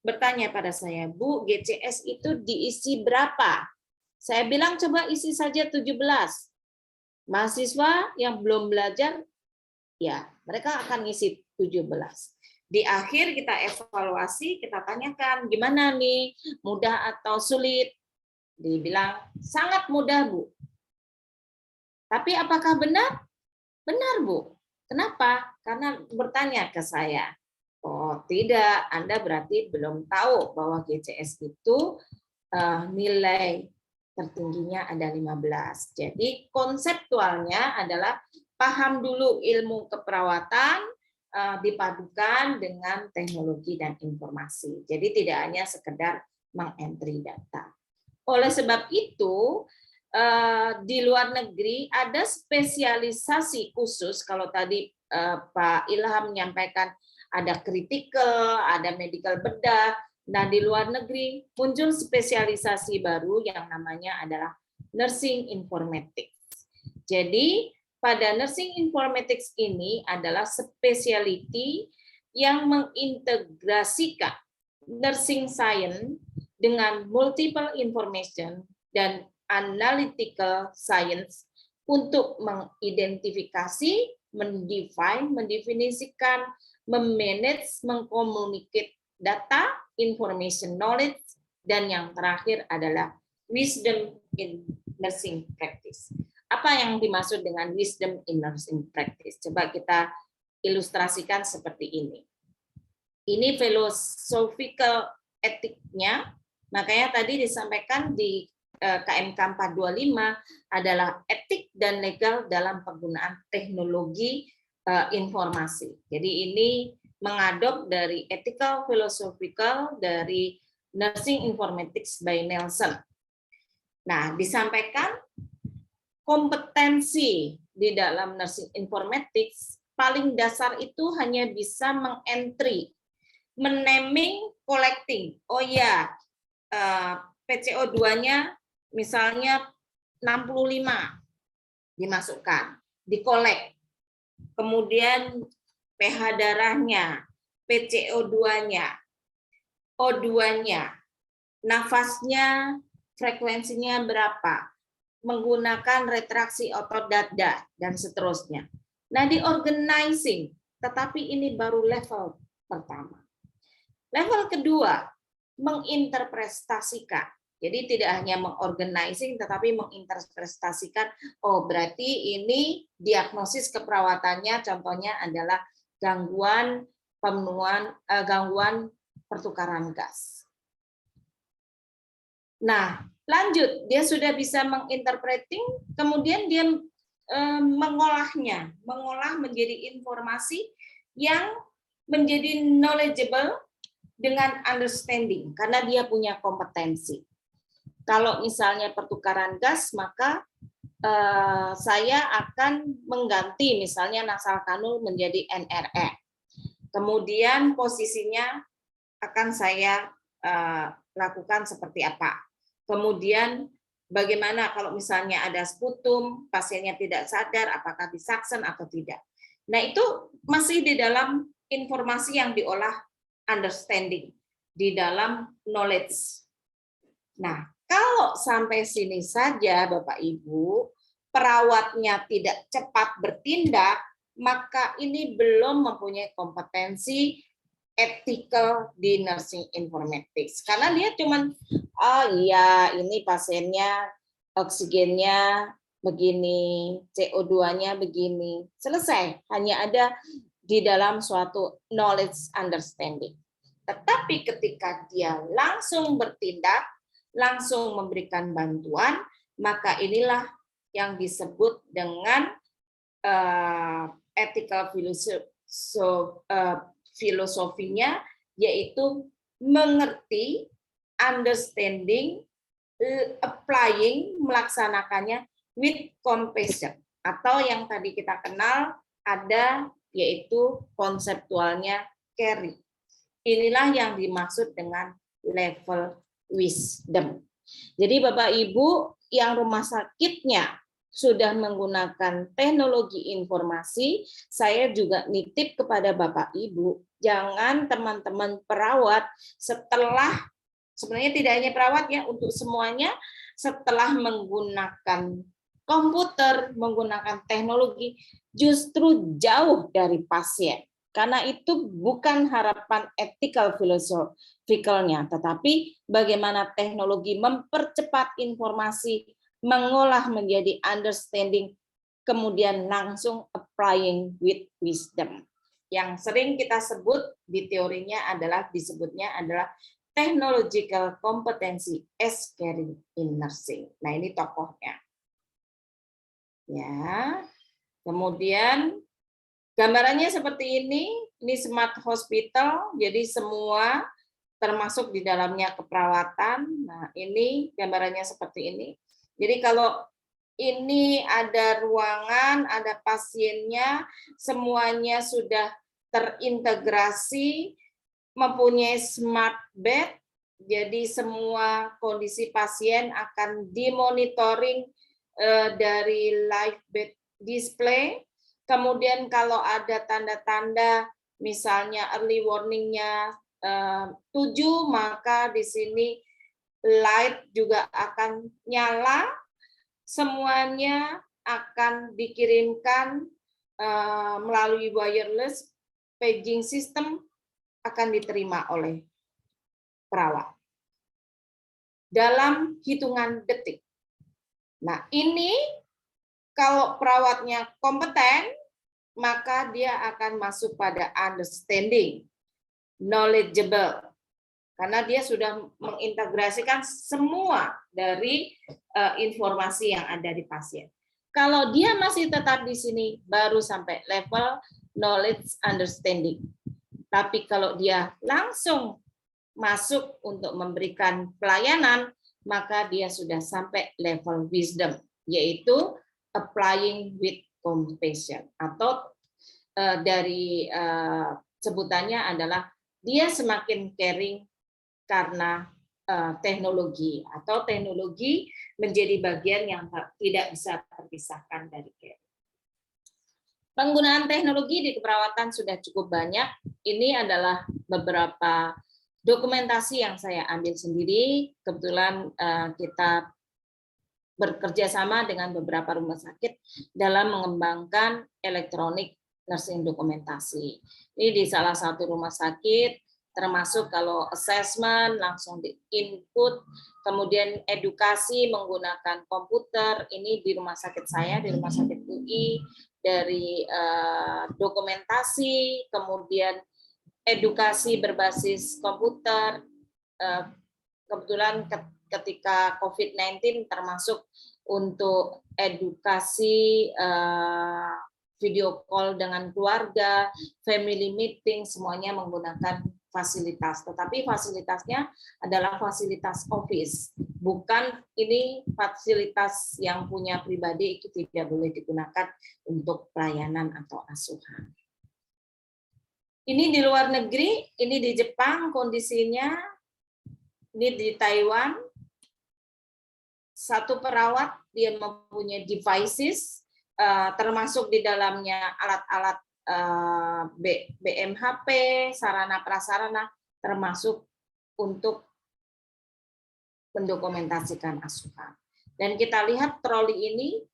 bertanya pada saya, Bu, GCS itu diisi berapa? Saya bilang coba isi saja 17. Mahasiswa yang belum belajar, ya mereka akan ngisi 17. Di akhir kita evaluasi, kita tanyakan gimana nih, mudah atau sulit? Dibilang sangat mudah, Bu. Tapi apakah benar? Benar, Bu. Kenapa? Karena bertanya ke saya. Oh, tidak, Anda berarti belum tahu bahwa GCS itu nilai tertingginya ada 15. Jadi konseptualnya adalah paham dulu ilmu keperawatan dipadukan dengan teknologi dan informasi. Jadi tidak hanya sekedar mengentry data. Oleh sebab itu, di luar negeri ada spesialisasi khusus. Kalau tadi Pak Ilham menyampaikan ada critical, ada medical bedah. Nah, di luar negeri muncul spesialisasi baru yang namanya adalah nursing informatics. Jadi pada nursing informatics ini adalah specialty yang mengintegrasikan nursing science dengan multiple information dan analytical science untuk mengidentifikasi, mendefine, mendefinisikan, memanage, mengkomunikasi data, information knowledge, dan yang terakhir adalah wisdom in nursing practice. Apa yang dimaksud dengan wisdom in nursing practice? Coba kita ilustrasikan seperti ini. Ini philosophical etiknya, makanya tadi disampaikan di KMK 425 adalah etik dan legal dalam penggunaan teknologi informasi. Jadi ini mengadop dari ethical philosophical dari Nursing Informatics by Nelson. Nah, disampaikan kompetensi di dalam Nursing Informatics paling dasar itu hanya bisa mengentry, menaming, collecting. Oh ya, PCO2-nya misalnya 65 dimasukkan, dikolek. Kemudian pH darahnya, PCO2-nya, O2-nya, nafasnya, frekuensinya berapa, menggunakan retraksi otot dada, dan seterusnya. Nah, di organizing, tetapi ini baru level pertama. Level kedua, menginterpretasikan. Jadi tidak hanya mengorganizing, tetapi menginterpretasikan, oh berarti ini diagnosis keperawatannya, contohnya adalah gangguan pemenuhan, gangguan pertukaran gas. Nah, lanjut, dia sudah bisa menginterpreting, kemudian dia mengolah menjadi informasi yang menjadi knowledgeable dengan understanding, karena dia punya kompetensi. Kalau misalnya pertukaran gas, maka saya akan mengganti misalnya nasal kanul menjadi NRE. Kemudian posisinya akan saya lakukan seperti apa. Kemudian bagaimana kalau misalnya ada sputum, pasiennya tidak sadar, apakah disaksen atau tidak. Nah, itu masih di dalam informasi yang diolah understanding, di dalam knowledge. Nah, kalau sampai sini saja Bapak Ibu, perawatnya tidak cepat bertindak, maka ini belum mempunyai kompetensi ethical di nursing informatics. Karena dia cuman, oh iya ini pasiennya oksigennya begini, CO2-nya begini. Selesai, hanya ada di dalam suatu knowledge understanding. Tetapi ketika dia langsung bertindak, langsung memberikan bantuan, maka inilah yang disebut dengan ethical filosofinya, yaitu mengerti, understanding, applying, melaksanakannya with compassion, atau yang tadi kita kenal ada yaitu konseptualnya carry. Inilah yang dimaksud dengan level wisdom. Jadi Bapak Ibu yang rumah sakitnya sudah menggunakan teknologi informasi, saya juga nitip kepada Bapak Ibu, jangan teman-teman perawat setelah, sebenarnya tidak hanya perawat ya, untuk semuanya, setelah menggunakan komputer, menggunakan teknologi, justru jauh dari pasien. Karena itu bukan harapan ethical philosophical-nya, tetapi bagaimana teknologi mempercepat informasi, mengolah menjadi understanding, kemudian langsung applying with wisdom. Yang sering kita sebut di teorinya adalah, disebutnya adalah technological competency as caring in nursing. Nah, ini tokohnya. Ya. Kemudian gambarannya seperti ini smart hospital, jadi semua termasuk di dalamnya keperawatan. Nah, ini gambarannya seperti ini. Jadi kalau ini ada ruangan, ada pasiennya, semuanya sudah terintegrasi, mempunyai smart bed, jadi semua kondisi pasien akan dimonitoring dari live bed display. Kemudian kalau ada tanda-tanda misalnya early warning-nya 7, maka di sini light juga akan nyala. Semuanya akan dikirimkan melalui wireless paging system, akan diterima oleh perawat dalam hitungan detik. Nah, ini kalau perawatnya kompeten, maka dia akan masuk pada understanding, knowledgeable, karena dia sudah mengintegrasikan semua dari informasi yang ada di pasien. Kalau dia masih tetap di sini, baru sampai level knowledge understanding. Tapi kalau dia langsung masuk untuk memberikan pelayanan, maka dia sudah sampai level wisdom, yaitu applying with compassion, atau dari sebutannya adalah dia semakin caring karena teknologi, atau teknologi menjadi bagian yang tidak bisa terpisahkan dari care. Penggunaan teknologi di keperawatan sudah cukup banyak. Ini adalah beberapa dokumentasi yang saya ambil sendiri. Kebetulan kita bekerja sama dengan beberapa rumah sakit dalam mengembangkan elektronik nursing dokumentasi. Ini di salah satu rumah sakit, termasuk kalau assessment langsung di input, kemudian edukasi menggunakan komputer. Ini di rumah sakit saya, di rumah sakit UI, dari dokumentasi, kemudian edukasi berbasis komputer. Kebetulan ketika COVID-19 termasuk untuk edukasi video call dengan keluarga, family meeting, semuanya menggunakan fasilitas. Tetapi fasilitasnya adalah fasilitas office, bukan ini fasilitas yang punya pribadi, itu tidak boleh digunakan untuk pelayanan atau asuhan. Ini di luar negeri, ini di Jepang kondisinya, ini di Taiwan. Satu perawat dia mempunyai devices, termasuk di dalamnya alat-alat BMHP, sarana prasarana, termasuk untuk mendokumentasikan asuhan. Dan kita lihat troli ini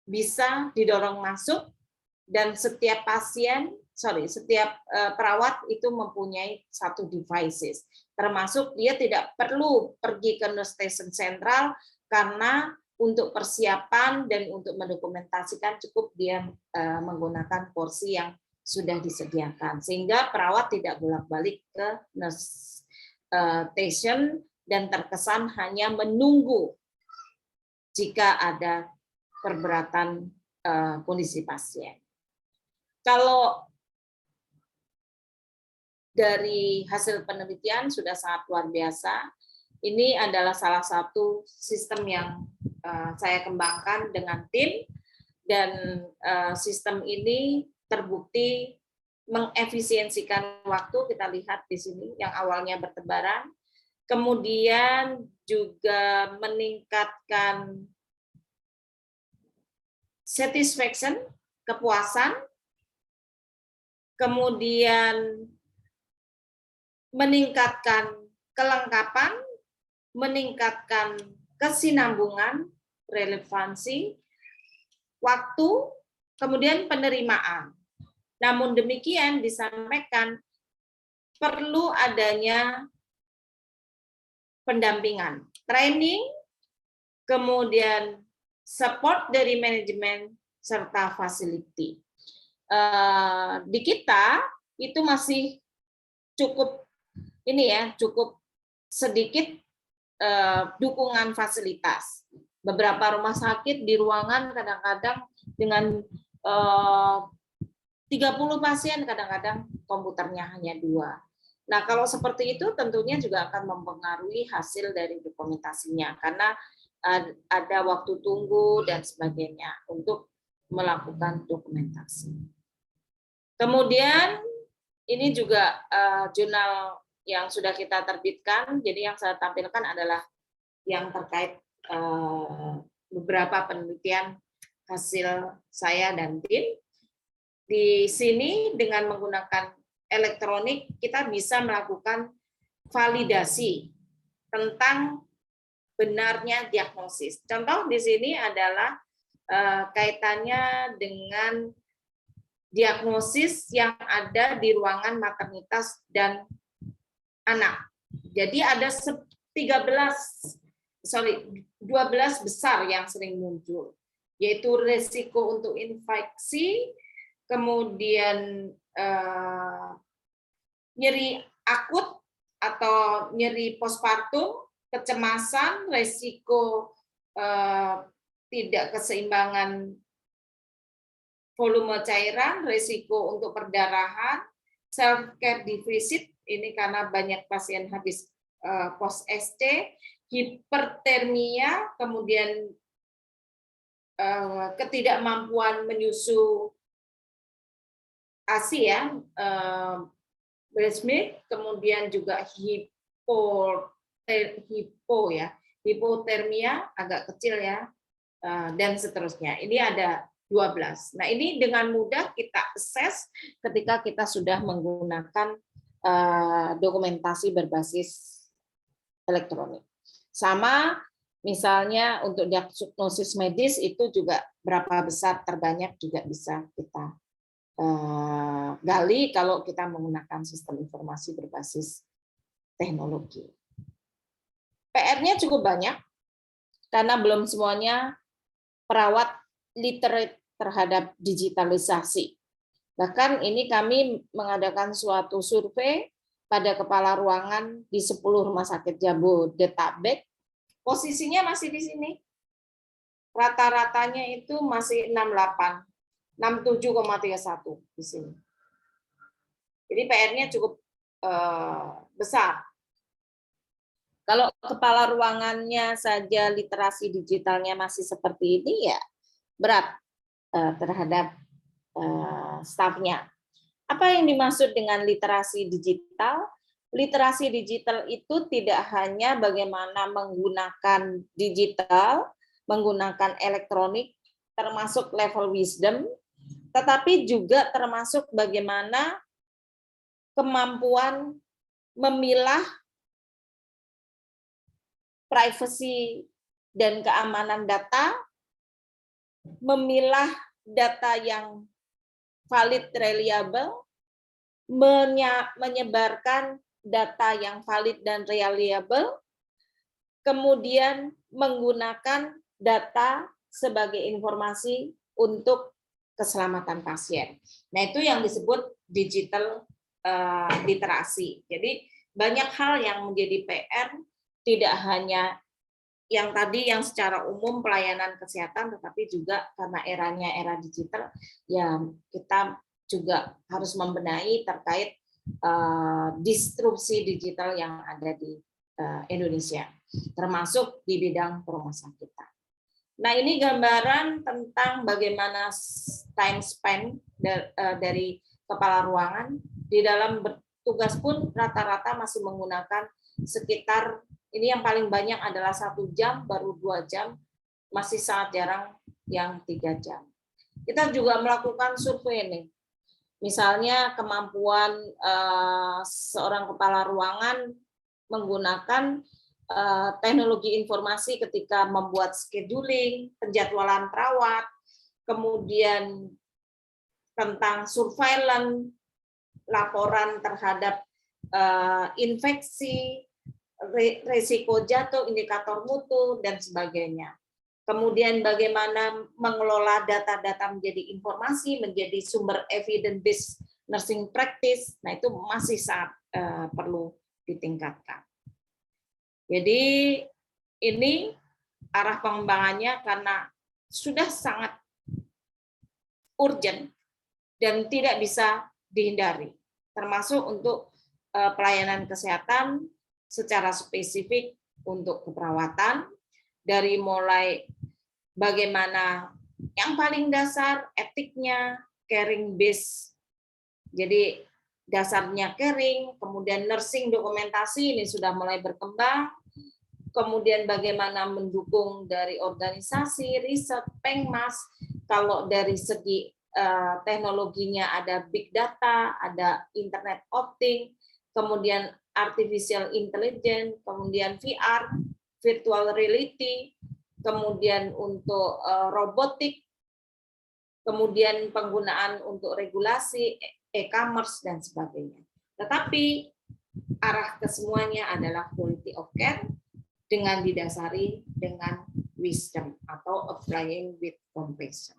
bisa didorong masuk, dan setiap perawat itu mempunyai satu devices, termasuk dia tidak perlu pergi ke nurse station sentral, karena untuk persiapan dan untuk mendokumentasikan cukup dia menggunakan porsi yang sudah disediakan, sehingga perawat tidak bolak-balik ke nurse station dan terkesan hanya menunggu jika ada perberatan kondisi pasien. Kalau dari hasil penelitian sudah sangat luar biasa. Ini adalah salah satu sistem yang saya kembangkan dengan tim, dan sistem ini terbukti mengefisiensikan waktu. Kita lihat di sini yang awalnya bertebaran, kemudian juga meningkatkan satisfaction, kepuasan, kemudian meningkatkan kelengkapan, meningkatkan kesinambungan, relevansi, waktu, kemudian penerimaan. Namun demikian disampaikan perlu adanya pendampingan, training, kemudian support dari manajemen serta facility. Di kita itu masih cukup cukup sedikit dukungan fasilitas. Beberapa rumah sakit di ruangan kadang-kadang dengan 30 pasien, kadang-kadang komputernya hanya 2. Nah, kalau seperti itu tentunya juga akan mempengaruhi hasil dari dokumentasinya, karena ada waktu tunggu dan sebagainya untuk melakukan dokumentasi. Kemudian ini juga jurnal yang sudah kita terbitkan. Jadi yang saya tampilkan adalah yang terkait beberapa penelitian hasil saya dan tim. Di sini dengan menggunakan elektronik kita bisa melakukan validasi tentang benarnya diagnosis. Contoh di sini adalah kaitannya dengan diagnosis yang ada di ruangan maternitas dan anak. Jadi ada 12 besar yang sering muncul, yaitu resiko untuk infeksi, kemudian nyeri akut atau nyeri postpartum, kecemasan, resiko tidak keseimbangan volume cairan, resiko untuk perdarahan, self-care deficit, ini karena banyak pasien habis post-ST, hipertermia, kemudian ketidakmampuan menyusu ASI ya, breast milk, kemudian juga hipotermia agak kecil ya, dan seterusnya. Ini ada 12. Nah, ini dengan mudah kita akses ketika kita sudah menggunakan dokumentasi berbasis elektronik. Sama misalnya untuk diagnosis medis itu juga berapa besar terbanyak juga bisa kita gali kalau kita menggunakan sistem informasi berbasis teknologi. PR-nya cukup banyak karena belum semuanya perawat literate terhadap digitalisasi. Bahkan ini kami mengadakan suatu survei pada kepala ruangan di 10 rumah sakit Jabodetabek. Posisinya masih di sini. Rata-ratanya itu masih 68. 67,31 di sini. Jadi PR-nya cukup besar. Kalau kepala ruangannya saja literasi digitalnya masih seperti ini, ya berat terhadap stafnya. Apa yang dimaksud dengan literasi digital? Literasi digital itu tidak hanya bagaimana menggunakan digital, menggunakan elektronik, termasuk level wisdom, tetapi juga termasuk bagaimana kemampuan memilah privasi dan keamanan data, memilah data yang valid, reliable, menyebarkan data yang valid dan reliable, kemudian menggunakan data sebagai informasi untuk keselamatan pasien. Nah, itu yang disebut digital literasi. Jadi banyak hal yang menjadi PR, tidak hanya yang tadi yang secara umum pelayanan kesehatan, tetapi juga karena eranya era digital, ya kita juga harus membenahi terkait disrupsi digital yang ada di Indonesia, termasuk di bidang rumah sakit. Nah, ini gambaran tentang bagaimana time span dari kepala ruangan. Di dalam bertugas pun rata-rata masih menggunakan sekitar, ini yang paling banyak adalah 1 jam, baru 2 jam, masih sangat jarang yang 3 jam. Kita juga melakukan survei nih. Misalnya kemampuan seorang kepala ruangan menggunakan teknologi informasi ketika membuat scheduling, penjadwalan perawat, kemudian tentang surveillance, laporan terhadap infeksi, risiko jatuh, indikator mutu, dan sebagainya. Kemudian bagaimana mengelola data-data menjadi informasi, menjadi sumber evidence-based nursing practice, nah itu masih sangat perlu ditingkatkan. Jadi ini arah pengembangannya karena sudah sangat urgent dan tidak bisa dihindari, termasuk untuk pelayanan kesehatan secara spesifik untuk keperawatan, dari mulai bagaimana yang paling dasar etiknya, caring base, jadi dasarnya caring, kemudian nursing dokumentasi ini sudah mulai berkembang, kemudian bagaimana mendukung dari organisasi, riset, pengmas, kalau dari segi teknologinya ada big data, ada internet of things, kemudian artificial intelligence, kemudian VR, virtual reality, kemudian untuk robotik, kemudian penggunaan untuk regulasi, e-commerce, dan sebagainya. Tetapi arah kesemuanya adalah quality of care dengan didasari dengan wisdom atau applying with compassion.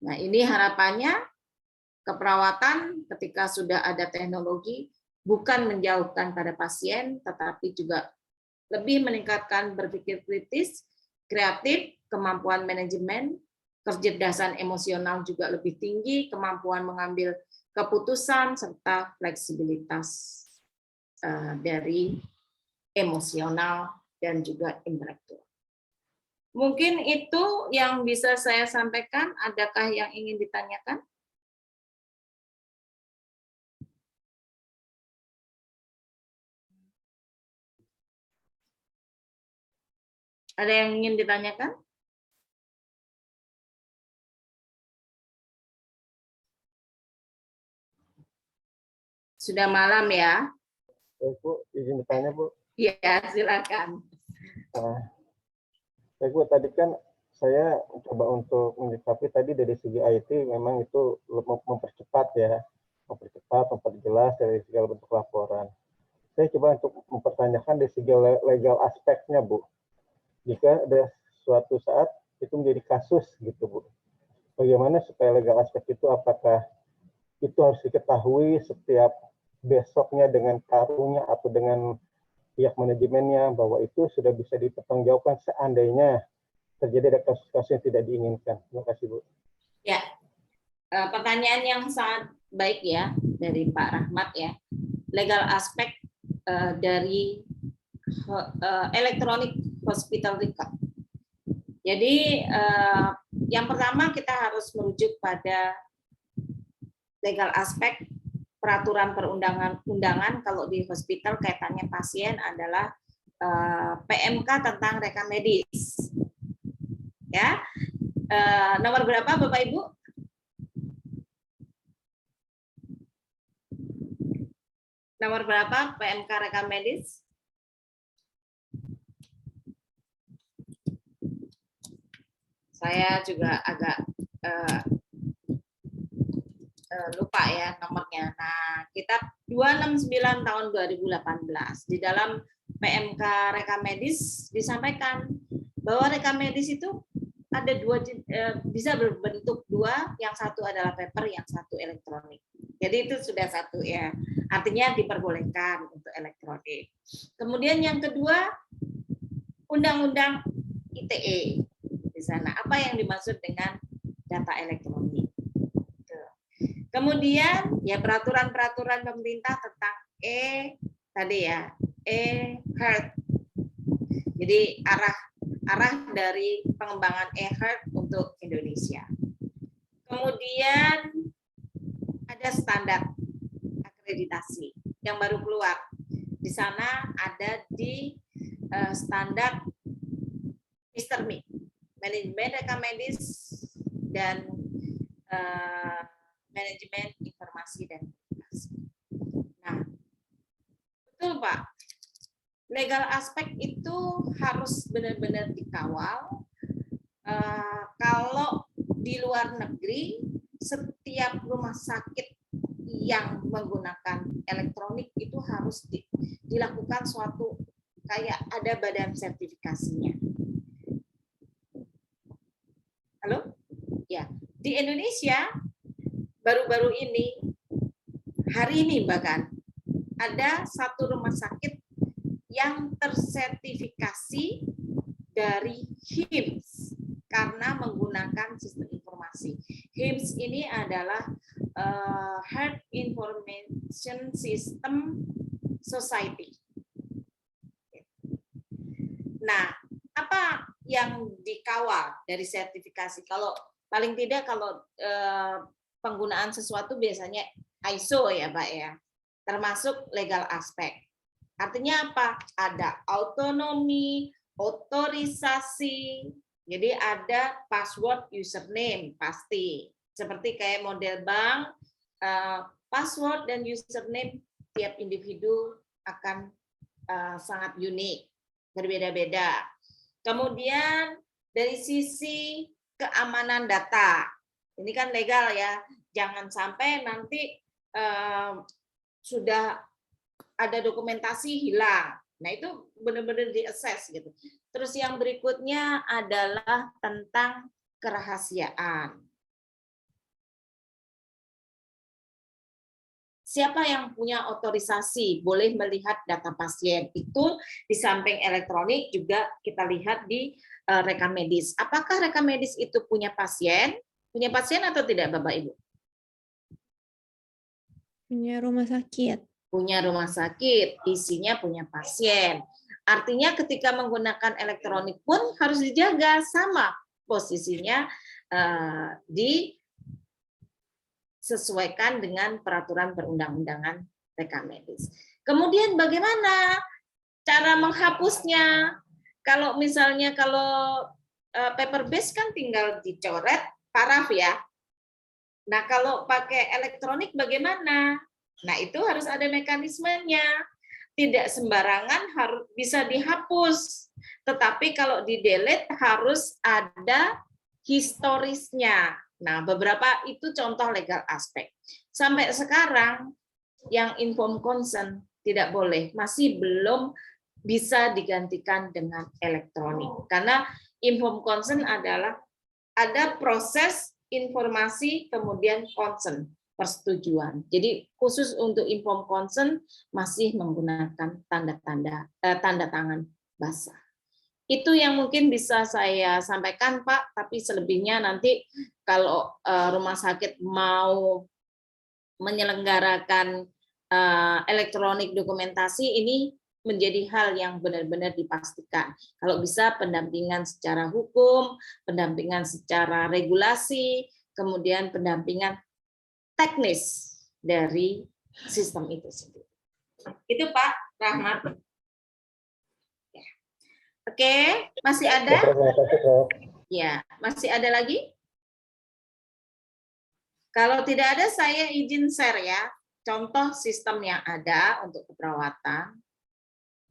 Nah, ini harapannya keperawatan ketika sudah ada teknologi bukan menjauhkan pada pasien, tetapi juga lebih meningkatkan berpikir kritis, kreatif, kemampuan manajemen, kecerdasan emosional juga lebih tinggi, kemampuan mengambil keputusan, serta fleksibilitas dari emosional dan juga intelektual. Mungkin itu yang bisa saya sampaikan. Adakah yang ingin ditanyakan? Ada yang ingin ditanyakan? Sudah malam ya? Bu, izin bertanya, Bu. Iya, silakan. Bu, tadi kan saya coba untuk menyikapi tadi dari segi IT memang itu mempercepat ya, memperjelas dari segala bentuk laporan. Saya coba untuk mempertanyakan dari segi legal aspeknya, Bu. Jika ada suatu saat itu menjadi kasus gitu, Bu. Bagaimana supaya legal aspek itu, apakah itu harus diketahui setiap besoknya dengan karungnya atau dengan pihak manajemennya bahwa itu sudah bisa dipertanggungjawabkan seandainya terjadi ada kasus-kasus yang tidak diinginkan. Terima kasih, Bu. Ya, pertanyaan yang sangat baik ya dari Pak Rahmat ya. Legal aspek dari electronic hospital record. Jadi yang pertama kita harus merujuk pada legal aspek peraturan perundangan kalau di hospital kaitannya pasien adalah PMK tentang rekam medis. Ya, nomor berapa Bapak Ibu? Nomor berapa PMK rekam medis? Saya juga agak lupa ya nomornya. Nah, kitab 269 tahun 2018 di dalam PMK rekam medis disampaikan bahwa rekam medis itu ada dua, bisa berbentuk dua, yang satu adalah paper, yang satu elektronik. Jadi itu sudah satu ya, artinya diperbolehkan untuk elektronik. Kemudian yang kedua, Undang-Undang ITE di sana. Apa yang dimaksud dengan data elektronik? Kemudian ya peraturan-peraturan pemerintah tentang tadi ya, e-health. Jadi arah dari pengembangan e-health untuk Indonesia. Kemudian ada standar akreditasi yang baru keluar. Di sana ada di standar Mr. MIC, manajemen rekam medis dan manajemen informasi dan komunikasi. Nah, betul Pak. Legal aspek itu harus benar-benar dikawal. Kalau di luar negeri, setiap rumah sakit yang menggunakan elektronik itu harus dilakukan suatu kayak ada badan sertifikasinya. Halo? Ya, di Indonesia baru-baru ini, hari ini bahkan, ada satu rumah sakit yang tersertifikasi dari HIMSS karena menggunakan sistem informasi. HIMSS ini adalah Health Information System Society. Nah, apa yang dikawal dari sertifikasi? Kalau paling tidak kalau penggunaan sesuatu biasanya ISO ya Pak ya, termasuk legal aspek. Artinya apa? Ada autonomi, otorisasi, Jadi ada password username pasti. Seperti kayak model bank, password dan username tiap individu akan sangat unik, berbeda-beda. Kemudian dari sisi keamanan data, ini kan legal ya, jangan sampai nanti sudah ada dokumentasi hilang. Nah itu benar-benar di-assess gitu. Terus yang berikutnya adalah tentang kerahasiaan. Siapa yang punya otorisasi boleh melihat data pasien? Itu di samping elektronik juga kita lihat di rekam medis. Apakah rekam medis itu punya pasien? Punya pasien atau tidak, Bapak Ibu? Punya rumah sakit. Punya rumah sakit, isinya punya pasien. Artinya ketika menggunakan elektronik pun harus dijaga sama posisinya disesuaikan dengan peraturan perundang-undangan rekam medis. Kemudian bagaimana cara menghapusnya? Kalau misalnya paper base kan tinggal dicoret paraf ya. Nah, kalau pakai elektronik bagaimana? Nah, itu harus ada mekanismenya. Tidak sembarangan harus bisa dihapus. Tetapi kalau di-delete harus ada historisnya. Nah, beberapa itu contoh legal aspek. Sampai sekarang yang informed consent tidak boleh, masih belum bisa digantikan dengan elektronik. Karena informed consent adalah ada proses informasi kemudian consent, persetujuan. Jadi khusus untuk informed consent masih menggunakan tanda tangan basah. Itu yang mungkin bisa saya sampaikan, Pak, tapi selebihnya nanti kalau rumah sakit mau menyelenggarakan elektronik dokumentasi ini menjadi hal yang benar-benar dipastikan. Kalau bisa pendampingan secara hukum, pendampingan secara regulasi, kemudian pendampingan teknis dari sistem itu sendiri. Itu Pak Rahmat. Oke, masih ada? Ya, masih ada lagi? Kalau tidak ada, saya izin share ya, contoh sistem yang ada untuk keperawatan.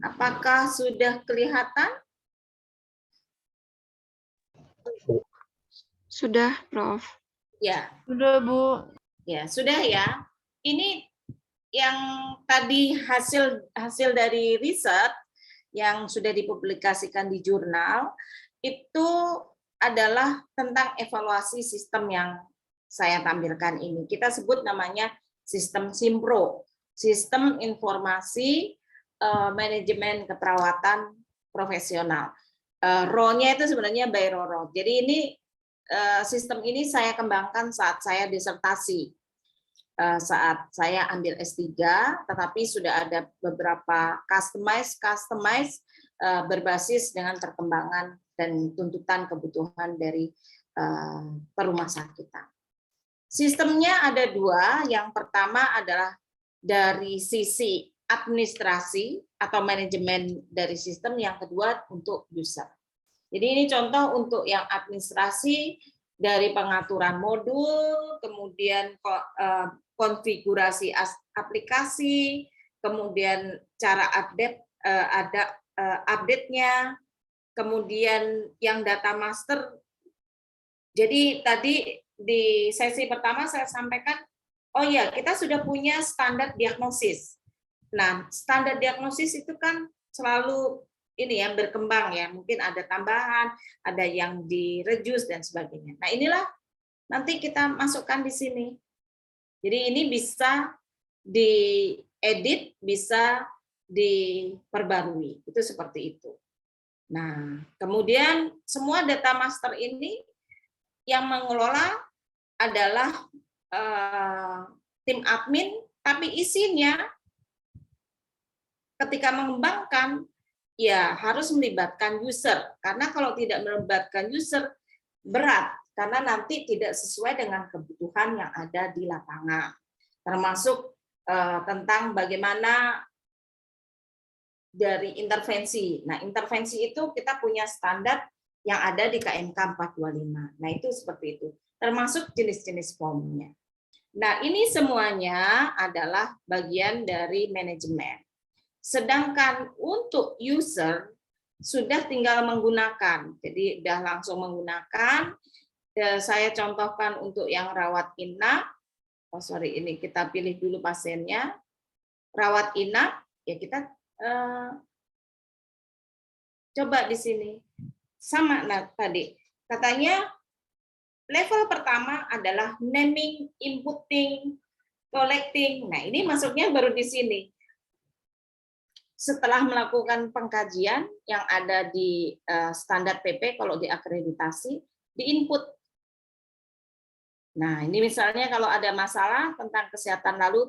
Apakah sudah kelihatan? Sudah, Prof. Ya. Sudah, Bu. Ya, sudah ya. Ini yang tadi hasil dari riset yang sudah dipublikasikan di jurnal itu adalah tentang evaluasi sistem yang saya tampilkan ini. Kita sebut namanya sistem SIMPRO, Sistem Informasi Manajemen Keperawatan Profesional. RO-nya itu sebenarnya by RORO. Jadi ini sistem ini saya kembangkan saat saya disertasi, saat saya ambil S3, tetapi sudah ada beberapa customize berbasis dengan perkembangan dan tuntutan kebutuhan dari perumah sakitan. Sistemnya ada dua. Yang pertama adalah dari sisi administrasi atau manajemen dari sistem, yang kedua untuk user. Jadi ini contoh untuk yang administrasi dari pengaturan modul, kemudian konfigurasi aplikasi, kemudian cara update-nya, kemudian yang data master. Jadi tadi di sesi pertama saya sampaikan, oh ya, kita sudah punya standar diagnosis. Nah, standar diagnosis itu kan selalu ini yang berkembang ya, mungkin ada tambahan, ada yang di-reduce dan sebagainya. Nah, inilah nanti kita masukkan di sini. Jadi ini bisa diedit, bisa diperbarui. Itu seperti itu. Nah, kemudian semua data master ini yang mengelola adalah tim admin, tapi isinya ketika mengembangkan ya harus melibatkan user, karena kalau tidak melibatkan user berat, karena nanti tidak sesuai dengan kebutuhan yang ada di lapangan, termasuk tentang bagaimana dari intervensi. Nah, intervensi itu kita punya standar yang ada di KMK 425. Nah, itu seperti itu. Termasuk jenis-jenis formnya. Nah, ini semuanya adalah bagian dari manajemen. Sedangkan untuk user sudah tinggal menggunakan. Jadi sudah langsung menggunakan. Saya contohkan untuk yang rawat inap. Oh, sorry, ini kita pilih dulu pasiennya. Rawat inap, ya kita coba di sini. Sama tadi. Katanya level pertama adalah naming, inputting, collecting. Nah, ini masuknya baru di sini. Setelah melakukan pengkajian yang ada di standar PP kalau diakreditasi, diinput. Nah, ini misalnya kalau ada masalah tentang kesehatan, lalu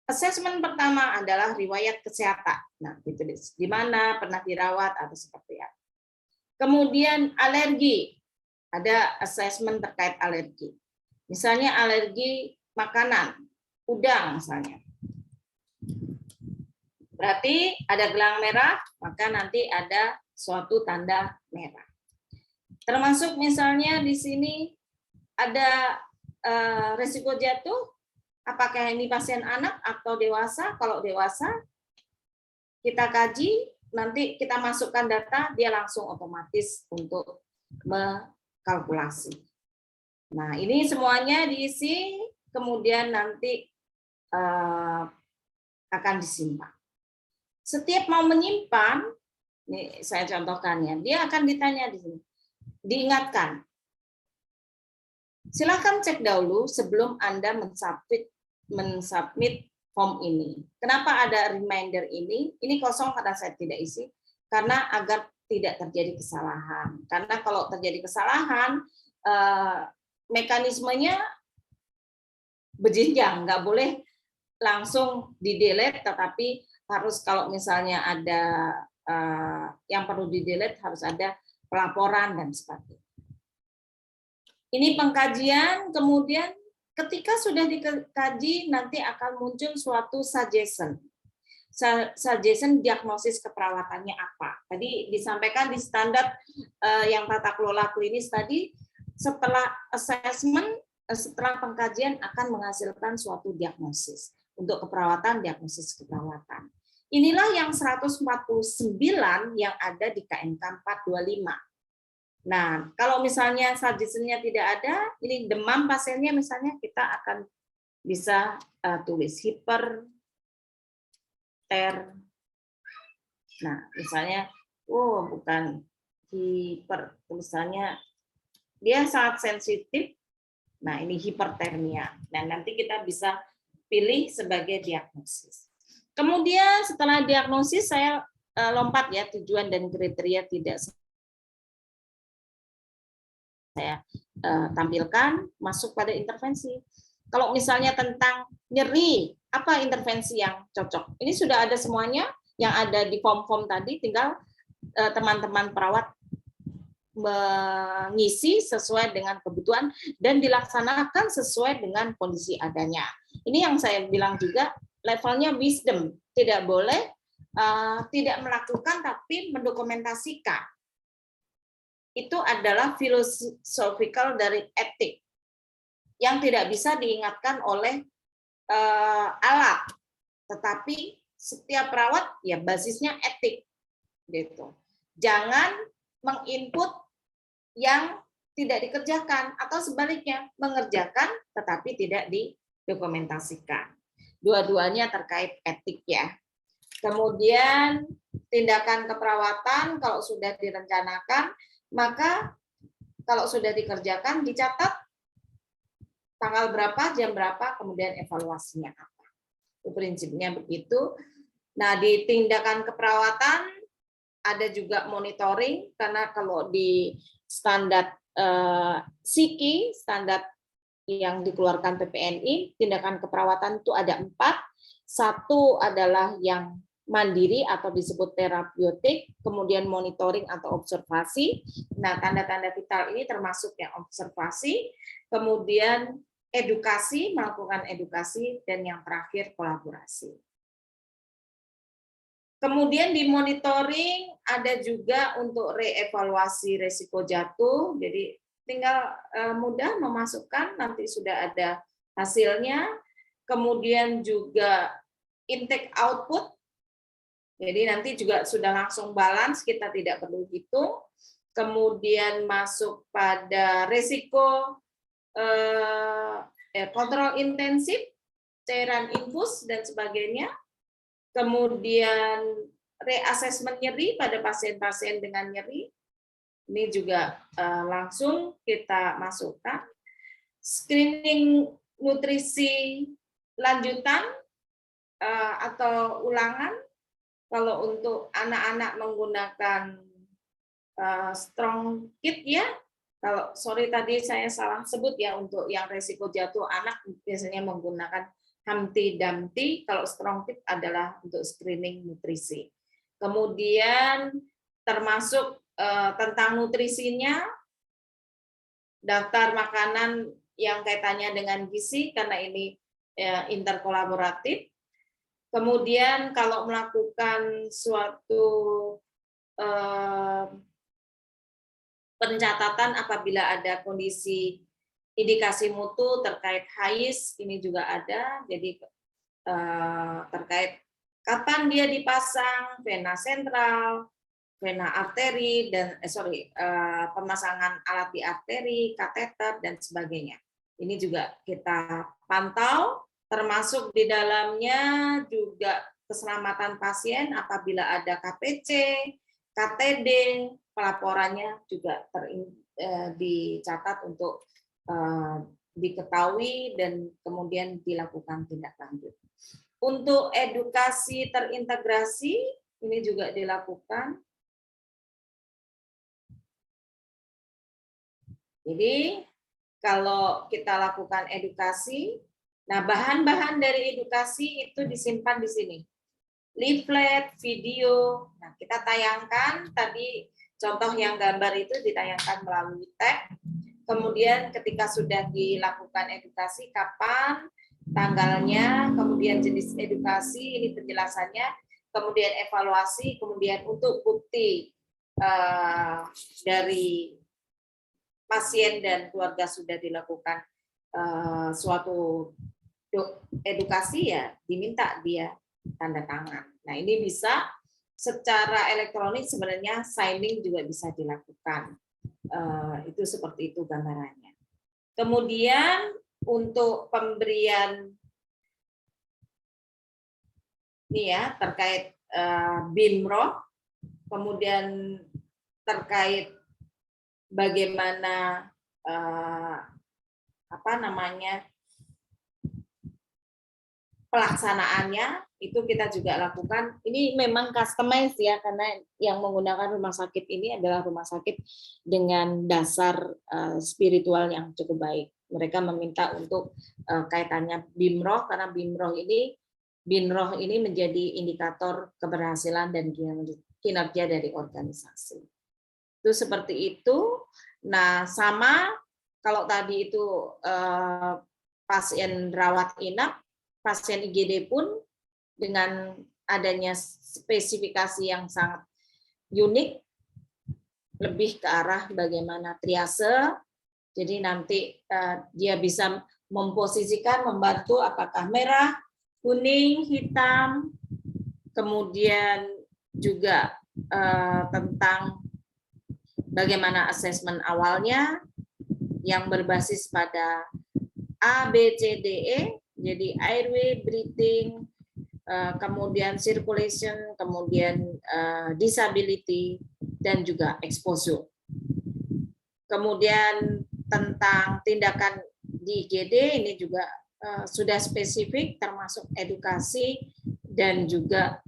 assessment pertama adalah riwayat kesehatan. Nah, ditulis di mana, pernah dirawat atau seperti apa. Kemudian alergi, ada assessment terkait alergi. Misalnya alergi makanan, udang misalnya. Berarti ada gelang merah, maka nanti ada suatu tanda merah. Termasuk misalnya di sini ada risiko jatuh, apakah ini pasien anak atau dewasa? Kalau dewasa, kita kaji, nanti kita masukkan data, dia langsung otomatis untuk kalkulasi. Nah, ini semuanya diisi, kemudian nanti akan disimpan. Setiap mau menyimpan, ini saya contohkan ya, dia akan ditanya di sini, diingatkan. Silakan cek dahulu sebelum Anda mensubmit form ini. Kenapa ada reminder ini? Ini kosong karena saya tidak isi, karena agar tidak terjadi kesalahan. Karena kalau terjadi kesalahan, mekanismenya berjenjang, nggak boleh langsung di-delete, tetapi harus kalau misalnya ada yang perlu di-delete, harus ada pelaporan dan sebagainya. Ini pengkajian, kemudian ketika sudah dikaji, nanti akan muncul suatu suggestion. Suggestion diagnosis keperawatannya apa. Tadi disampaikan di standar yang tata kelola klinis tadi, setelah assessment, setelah pengkajian akan menghasilkan suatu diagnosis untuk keperawatan, diagnosis keperawatan. Inilah yang 149 yang ada di KMK 425. Nah, kalau misalnya suggestion-nya tidak ada, ini demam pasiennya misalnya, kita akan bisa tulis hiper. Nah, misalnya, bukan hiper, tulisannya dia sangat sensitif. Nah, ini hipertermia. Nah, nanti kita bisa pilih sebagai diagnosis. Kemudian setelah diagnosis, saya lompat ya, tujuan dan kriteria tidak saya tampilkan, masuk pada intervensi. Kalau misalnya tentang nyeri, apa intervensi yang cocok? Ini sudah ada semuanya yang ada di form-form tadi, tinggal teman-teman perawat mengisi sesuai dengan kebutuhan dan dilaksanakan sesuai dengan kondisi adanya. Ini yang saya bilang juga, levelnya wisdom. Tidak boleh tidak melakukan tapi mendokumentasikan. Itu adalah philosophical dari etik yang tidak bisa diingatkan oleh alat, tetapi setiap perawat ya basisnya etik gitu. Jangan menginput yang tidak dikerjakan atau sebaliknya mengerjakan tetapi tidak didokumentasikan. Dua-duanya terkait etik ya. Kemudian tindakan keperawatan kalau sudah direncanakan, maka kalau sudah dikerjakan, dicatat tanggal berapa, jam berapa, kemudian evaluasinya apa. Itu prinsipnya begitu. Nah, di tindakan keperawatan ada juga monitoring, karena kalau di standar SIKI, standar yang dikeluarkan PPNI, tindakan keperawatan itu ada 4. Satu adalah yang mandiri atau disebut terapeutik, kemudian monitoring atau observasi. Nah, tanda-tanda vital ini termasuk yang observasi, kemudian edukasi, melakukan edukasi, dan yang terakhir kolaborasi. Kemudian di monitoring ada juga untuk reevaluasi resiko jatuh. Jadi tinggal mudah memasukkan, nanti sudah ada hasilnya. Kemudian juga intake output. Jadi nanti juga sudah langsung balance, kita tidak perlu hitung. Kemudian masuk pada resiko kontrol intensif, cairan infus dan sebagainya. Kemudian reassessment nyeri pada pasien-pasien dengan nyeri, ini juga langsung kita masukkan. Screening nutrisi lanjutan atau ulangan, kalau untuk anak-anak menggunakan strong kit ya. Kalau sorry tadi saya salah sebut ya, untuk yang resiko jatuh anak biasanya menggunakan Humpty Dumpty, kalau strong kit adalah untuk screening nutrisi. Kemudian termasuk tentang nutrisinya, daftar makanan yang kaitannya dengan gizi karena ini interkolaboratif. Kemudian kalau melakukan suatu pencatatan apabila ada kondisi indikasi mutu terkait HAIS, ini juga ada. Jadi terkait kapan dia dipasang, vena sentral, vena arteri, dan pemasangan alat di arteri, kateter, dan sebagainya. Ini juga kita pantau, termasuk di dalamnya juga keselamatan pasien apabila ada KPC, KTD, pelaporannya juga dicatat untuk diketahui dan kemudian dilakukan tindak lanjut. Untuk edukasi terintegrasi ini juga dilakukan. Jadi kalau kita lakukan edukasi, nah bahan-bahan dari edukasi itu disimpan di sini. Leaflet, video, nah kita tayangkan tadi contoh yang gambar itu ditayangkan melalui tab. Kemudian ketika sudah dilakukan edukasi, kapan, tanggalnya, kemudian jenis edukasi, ini penjelasannya, kemudian evaluasi, kemudian untuk bukti dari pasien dan keluarga sudah dilakukan suatu edukasi, ya diminta dia tanda tangan. Nah ini bisa secara elektronik, sebenarnya signing juga bisa dilakukan. Itu seperti itu gambarannya. Kemudian untuk pemberian ini ya terkait BIMROH, kemudian terkait bagaimana pelaksanaannya itu kita juga lakukan. Ini memang customize ya, karena yang menggunakan rumah sakit ini adalah rumah sakit dengan dasar spiritual yang cukup baik. Mereka meminta untuk kaitannya BIMROH, karena BIMROH ini menjadi indikator keberhasilan dan kinerja dari organisasi. Itu seperti itu. Nah, sama kalau tadi itu pasien rawat inap, pasien IGD pun dengan adanya spesifikasi yang sangat unik, lebih ke arah bagaimana triase. Jadi nanti dia bisa memposisikan, membantu apakah merah, kuning, hitam, kemudian juga tentang bagaimana asesmen awalnya yang berbasis pada A, B, C, D, E, jadi airway, breathing, kemudian circulation, kemudian disability, dan juga exposure. Kemudian tentang tindakan di IGD ini juga sudah spesifik, termasuk edukasi dan juga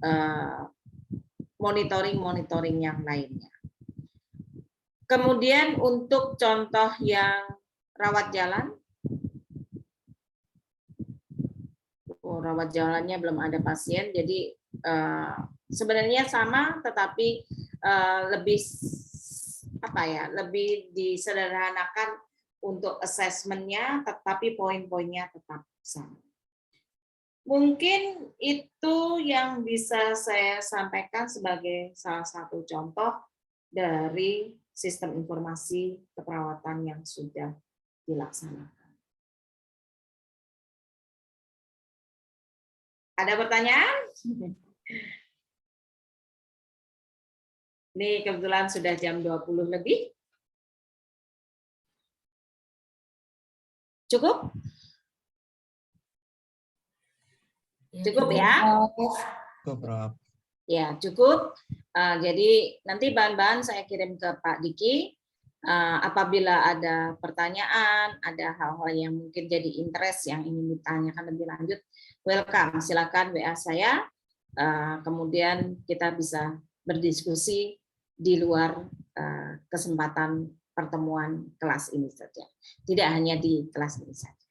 monitoring yang lainnya. Kemudian untuk contoh yang rawat jalan, rawat jalannya belum ada pasien, jadi sebenarnya sama, tetapi lebih disederhanakan untuk asesmennya, tetapi poin-poinnya tetap sama. Mungkin itu yang bisa saya sampaikan sebagai salah satu contoh dari sistem informasi keperawatan yang sudah dilaksanakan. Ada pertanyaan? Ini kebetulan sudah jam 20 lebih. Cukup? Cukup ya? Cukup, Prof. Ya, cukup. Jadi nanti bahan-bahan saya kirim ke Pak Diki. Apabila ada pertanyaan, ada hal-hal yang mungkin jadi interest yang ingin ditanyakan lebih lanjut, welcome. Silakan WA saya. Kemudian kita bisa berdiskusi di luar kesempatan pertemuan kelas ini saja. Tidak hanya di kelas ini saja.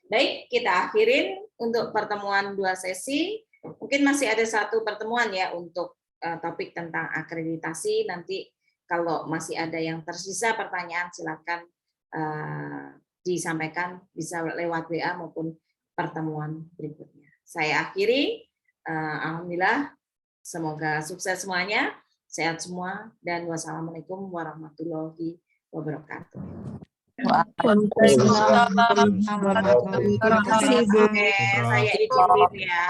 Baik, kita akhirin untuk pertemuan 2 sesi. Mungkin masih ada 1 pertemuan ya untuk topik tentang akreditasi. Nanti kalau masih ada yang tersisa pertanyaan, silakan disampaikan bisa lewat WA maupun pertemuan berikutnya. Saya akhiri. Alhamdulillah, semoga sukses semuanya, sehat semua, dan wassalamualaikum warahmatullahi wabarakatuh. Waalaikumsalam. Oke, saya izin ya.